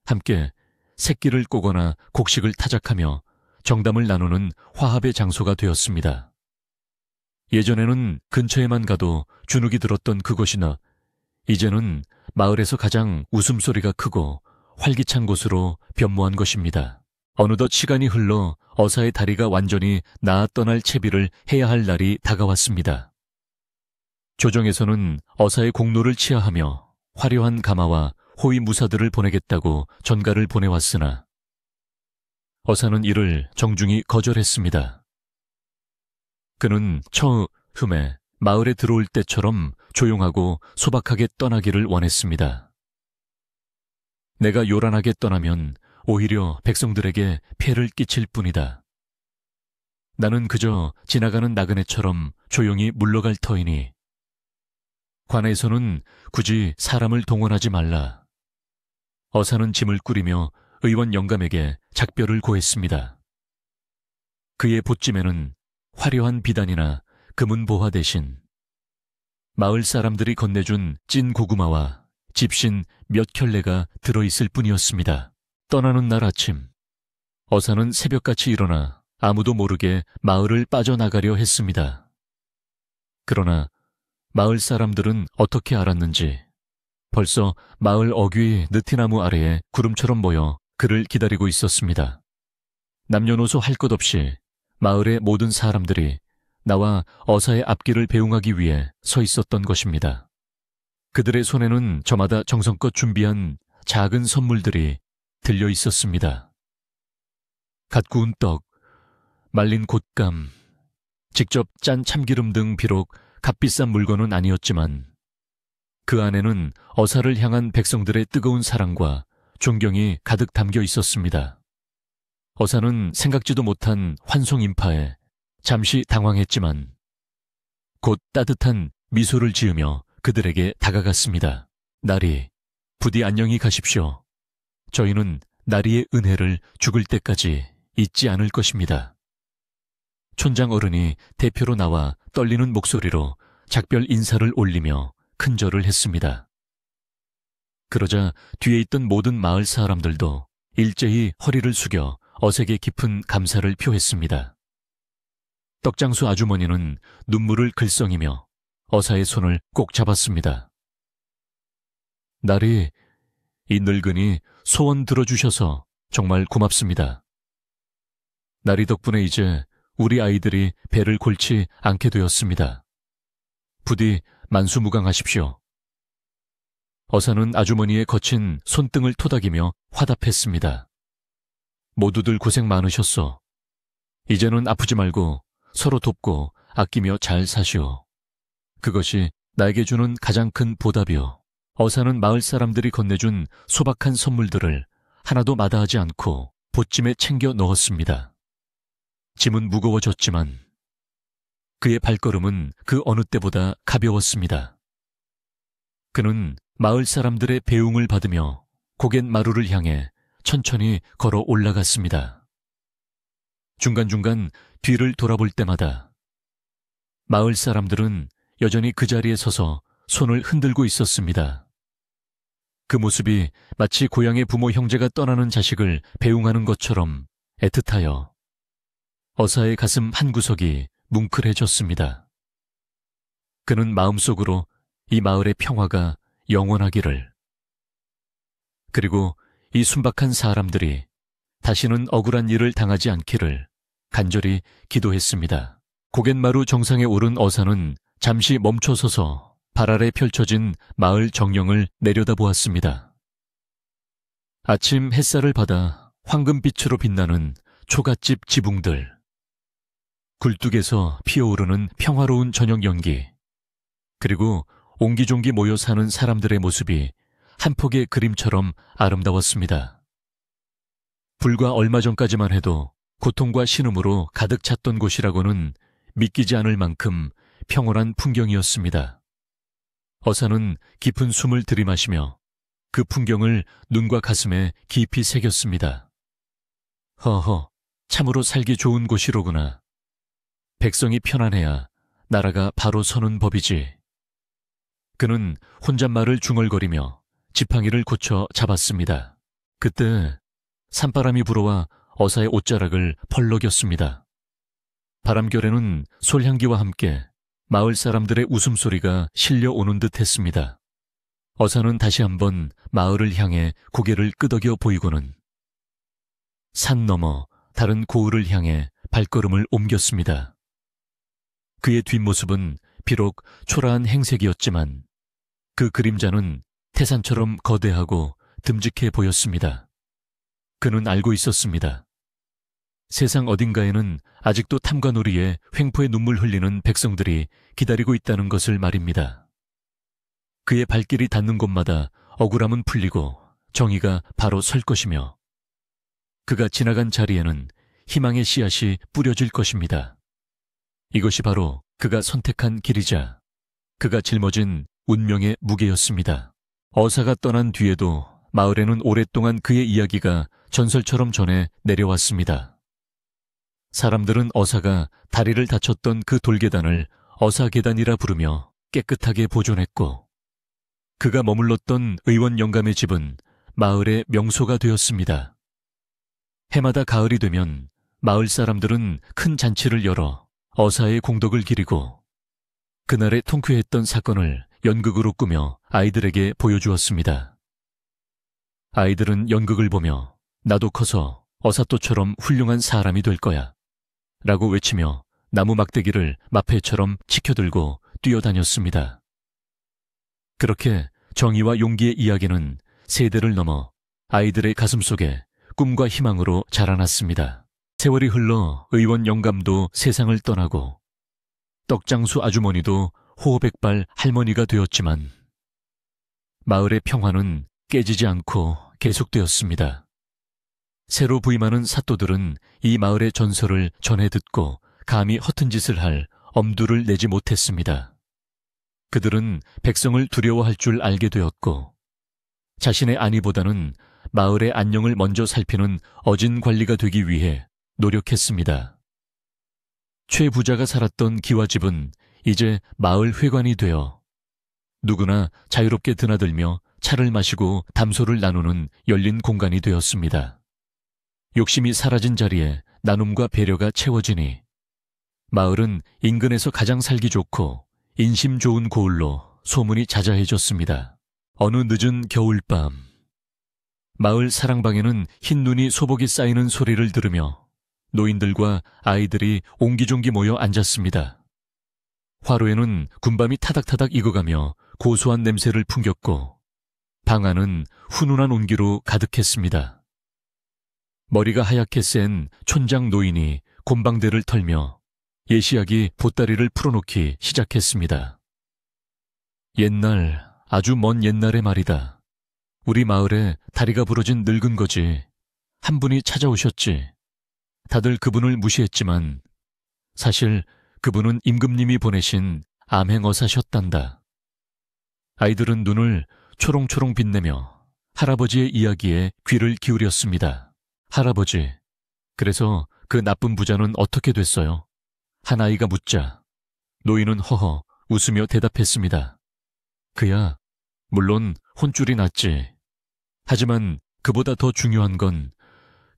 함께 새끼를 꼬거나 곡식을 타작하며 정담을 나누는 화합의 장소가 되었습니다. 예전에는 근처에만 가도 주눅이 들었던 그곳이나 이제는 마을에서 가장 웃음소리가 크고 활기찬 곳으로 변모한 것입니다. 어느덧 시간이 흘러 어사의 다리가 완전히 나아 떠날 채비를 해야 할 날이 다가왔습니다. 조정에서는 어사의 공로를 치하하며 화려한 가마와 호위 무사들을 보내겠다고 전가를 보내왔으나 어사는 이를 정중히 거절했습니다. 그는 처음에 마을에 들어올 때처럼 조용하고 소박하게 떠나기를 원했습니다. 내가 요란하게 떠나면 오히려 백성들에게 폐를 끼칠 뿐이다. 나는 그저 지나가는 나그네처럼 조용히 물러갈 터이니 관에서는 굳이 사람을 동원하지 말라. 어사는 짐을 꾸리며 의원 영감에게 작별을 고했습니다. 그의 보찜에는 화려한 비단이나 금은 보화 대신 마을 사람들이 건네준 찐 고구마와 집신 몇 켤레가 들어있을 뿐이었습니다. 떠나는 날 아침, 어사는 새벽같이 일어나 아무도 모르게 마을을 빠져나가려 했습니다. 그러나 마을 사람들은 어떻게 알았는지 벌써 마을 어귀 느티나무 아래에 구름처럼 모여 그를 기다리고 있었습니다. 남녀노소 할 것 없이 마을의 모든 사람들이 나와 어사의 앞길을 배웅하기 위해 서 있었던 것입니다. 그들의 손에는 저마다 정성껏 준비한 작은 선물들이 들려 있었습니다. 갓 구운 떡, 말린 곶감, 직접 짠 참기름 등 비록 값비싼 물건은 아니었지만 그 안에는 어사를 향한 백성들의 뜨거운 사랑과 존경이 가득 담겨 있었습니다. 어사는 생각지도 못한 환송 인파에 잠시 당황했지만 곧 따뜻한 미소를 지으며 그들에게 다가갔습니다. 나리, 부디 안녕히 가십시오. 저희는 나리의 은혜를 죽을 때까지 잊지 않을 것입니다. 촌장 어른이 대표로 나와 떨리는 목소리로 작별 인사를 올리며 큰절을 했습니다. 그러자 뒤에 있던 모든 마을 사람들도 일제히 허리를 숙여 어색에 깊은 감사를 표했습니다. 떡장수 아주머니는 눈물을 글썽이며 어사의 손을 꼭 잡았습니다. 나리, 이 늙은이 소원 들어주셔서 정말 고맙습니다. 나리 덕분에 이제 우리 아이들이 배를 골치 않게 되었습니다. 부디 만수무강하십시오. 어사는 아주머니의 거친 손등을 토닥이며 화답했습니다. 모두들 고생 많으셨소. 이제는 아프지 말고 서로 돕고 아끼며 잘 사시오. 그것이 나에게 주는 가장 큰 보답이오. 어사는 마을 사람들이 건네준 소박한 선물들을 하나도 마다하지 않고 보찜에 챙겨 넣었습니다. 짐은 무거워졌지만 그의 발걸음은 그 어느 때보다 가벼웠습니다. 그는 마을 사람들의 배웅을 받으며 고갯마루를 향해 천천히 걸어 올라갔습니다. 중간중간 뒤를 돌아볼 때마다 마을 사람들은 여전히 그 자리에 서서 손을 흔들고 있었습니다. 그 모습이 마치 고향의 부모 형제가 떠나는 자식을 배웅하는 것처럼 애틋하여 어사의 가슴 한구석이 뭉클해졌습니다. 그는 마음속으로 이 마을의 평화가 영원하기를, 그리고 이 순박한 사람들이 다시는 억울한 일을 당하지 않기를 간절히 기도했습니다. 고갯마루 정상에 오른 어사는 잠시 멈춰서서 발 아래 펼쳐진 마을 정령을 내려다보았습니다. 아침 햇살을 받아 황금빛으로 빛나는 초가집 지붕들, 굴뚝에서 피어오르는 평화로운 저녁 연기, 그리고 옹기종기 모여 사는 사람들의 모습이 한 폭의 그림처럼 아름다웠습니다. 불과 얼마 전까지만 해도 고통과 신음으로 가득 찼던 곳이라고는 믿기지 않을 만큼 평온한 풍경이었습니다. 어사는 깊은 숨을 들이마시며 그 풍경을 눈과 가슴에 깊이 새겼습니다. 허허, 참으로 살기 좋은 곳이로구나. 백성이 편안해야 나라가 바로 서는 법이지. 그는 혼잣말을 중얼거리며 지팡이를 고쳐 잡았습니다. 그때 산바람이 불어와 어사의 옷자락을 펄럭였습니다. 바람결에는 솔향기와 함께 마을 사람들의 웃음소리가 실려오는 듯 했습니다. 어사는 다시 한번 마을을 향해 고개를 끄덕여 보이고는 산 너머 다른 고을을 향해 발걸음을 옮겼습니다. 그의 뒷모습은 비록 초라한 행색이었지만 그 그림자는 태산처럼 거대하고 듬직해 보였습니다. 그는 알고 있었습니다. 세상 어딘가에는 아직도 탐관오리에 횡포의 눈물 흘리는 백성들이 기다리고 있다는 것을 말입니다. 그의 발길이 닿는 곳마다 억울함은 풀리고 정의가 바로 설 것이며 그가 지나간 자리에는 희망의 씨앗이 뿌려질 것입니다. 이것이 바로 그가 선택한 길이자 그가 짊어진 운명의 무게였습니다. 어사가 떠난 뒤에도 마을에는 오랫동안 그의 이야기가 전설처럼 전해 내려왔습니다. 사람들은 어사가 다리를 다쳤던 그 돌계단을 어사계단이라 부르며 깨끗하게 보존했고 그가 머물렀던 의원 영감의 집은 마을의 명소가 되었습니다. 해마다 가을이 되면 마을 사람들은 큰 잔치를 열어 어사의 공덕을 기리고 그날의 통쾌했던 사건을 연극으로 꾸며 아이들에게 보여주었습니다. 아이들은 연극을 보며 나도 커서 어사또처럼 훌륭한 사람이 될 거야 라고 외치며 나무 막대기를 마패처럼 치켜들고 뛰어다녔습니다. 그렇게 정의와 용기의 이야기는 세대를 넘어 아이들의 가슴속에 꿈과 희망으로 자라났습니다. 세월이 흘러 의원 영감도 세상을 떠나고 떡장수 아주머니도 호호백발 할머니가 되었지만 마을의 평화는 깨지지 않고 계속되었습니다. 새로 부임하는 사또들은 이 마을의 전설을 전해 듣고 감히 허튼 짓을 할 엄두를 내지 못했습니다. 그들은 백성을 두려워할 줄 알게 되었고 자신의 안위보다는 마을의 안녕을 먼저 살피는 어진 관리가 되기 위해 노력했습니다. 최 부자가 살았던 기와집은 이제 마을 회관이 되어 누구나 자유롭게 드나들며 차를 마시고 담소를 나누는 열린 공간이 되었습니다. 욕심이 사라진 자리에 나눔과 배려가 채워지니 마을은 인근에서 가장 살기 좋고 인심 좋은 고을로 소문이 자자해졌습니다. 어느 늦은 겨울밤 마을 사랑방에는 흰 눈이 소복이 쌓이는 소리를 들으며 노인들과 아이들이 옹기종기 모여 앉았습니다. 화로에는 군밤이 타닥타닥 익어가며 고소한 냄새를 풍겼고 방 안은 훈훈한 온기로 가득했습니다. 머리가 하얗게 센 촌장 노인이 곰방대를 털며 예시하기 보따리를 풀어놓기 시작했습니다. 옛날, 아주 먼 옛날의 말이다. 우리 마을에 다리가 부러진 늙은 거지. 한 분이 찾아오셨지. 다들 그분을 무시했지만 사실 그분은 임금님이 보내신 암행어사셨단다. 아이들은 눈을 초롱초롱 빛내며 할아버지의 이야기에 귀를 기울였습니다. 할아버지, 그래서 그 나쁜 부자는 어떻게 됐어요? 한 아이가 묻자 노인은 허허 웃으며 대답했습니다. 그야 물론 혼쭐이 났지. 하지만 그보다 더 중요한 건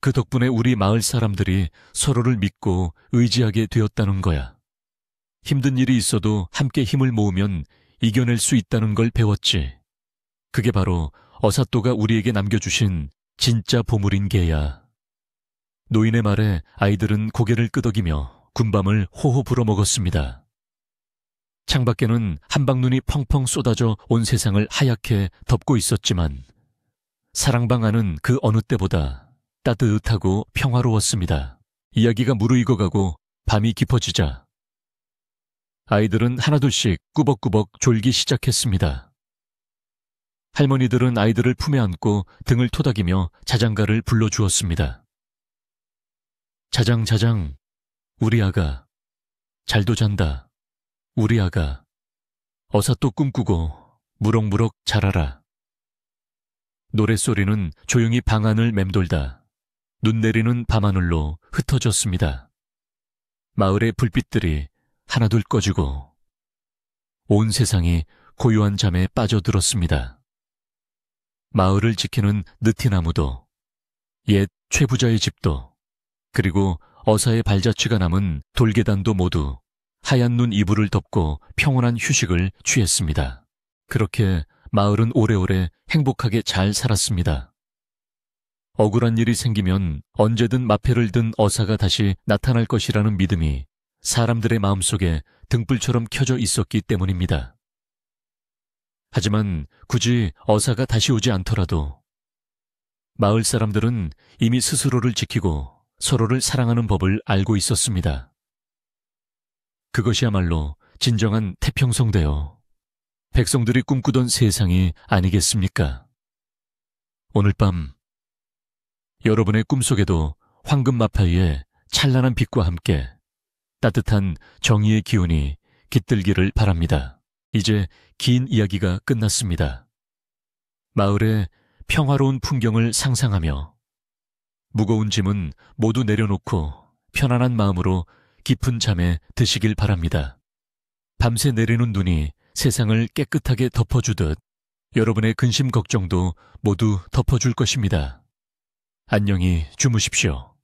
그 덕분에 우리 마을 사람들이 서로를 믿고 의지하게 되었다는 거야. 힘든 일이 있어도 함께 힘을 모으면 이겨낼 수 있다는 걸 배웠지. 그게 바로 어사또가 우리에게 남겨주신 진짜 보물인 게야. 노인의 말에 아이들은 고개를 끄덕이며 군밤을 호호 불어먹었습니다. 창밖에는 한방눈이 펑펑 쏟아져 온 세상을 하얗게 덮고 있었지만 사랑방 안은 그 어느 때보다 따뜻하고 평화로웠습니다. 이야기가 무르익어가고 밤이 깊어지자 아이들은 하나둘씩 꾸벅꾸벅 졸기 시작했습니다. 할머니들은 아이들을 품에 안고 등을 토닥이며 자장가를 불러주었습니다. 자장자장 우리 아가 잘도 잔다. 우리 아가 어사또 꿈꾸고 무럭무럭 자라라. 노랫소리는 조용히 방 안을 맴돌다 눈 내리는 밤하늘로 흩어졌습니다. 마을의 불빛들이 하나둘 꺼지고 온 세상이 고요한 잠에 빠져들었습니다. 마을을 지키는 느티나무도, 옛 최부자의 집도, 그리고 어사의 발자취가 남은 돌계단도 모두 하얀 눈 이불을 덮고 평온한 휴식을 취했습니다. 그렇게 마을은 오래오래 행복하게 잘 살았습니다. 억울한 일이 생기면 언제든 마패를 든 어사가 다시 나타날 것이라는 믿음이 사람들의 마음속에 등불처럼 켜져 있었기 때문입니다. 하지만 굳이 어사가 다시 오지 않더라도 마을 사람들은 이미 스스로를 지키고 서로를 사랑하는 법을 알고 있었습니다. 그것이야말로 진정한 태평성대요. 백성들이 꿈꾸던 세상이 아니겠습니까? 오늘 밤 여러분의 꿈속에도 황금 마파이의 찬란한 빛과 함께 따뜻한 정의의 기운이 깃들기를 바랍니다. 이제 긴 이야기가 끝났습니다. 마을의 평화로운 풍경을 상상하며 무거운 짐은 모두 내려놓고 편안한 마음으로 깊은 잠에 드시길 바랍니다. 밤새 내리는 눈이 세상을 깨끗하게 덮어주듯 여러분의 근심 걱정도 모두 덮어줄 것입니다. 안녕히 주무십시오.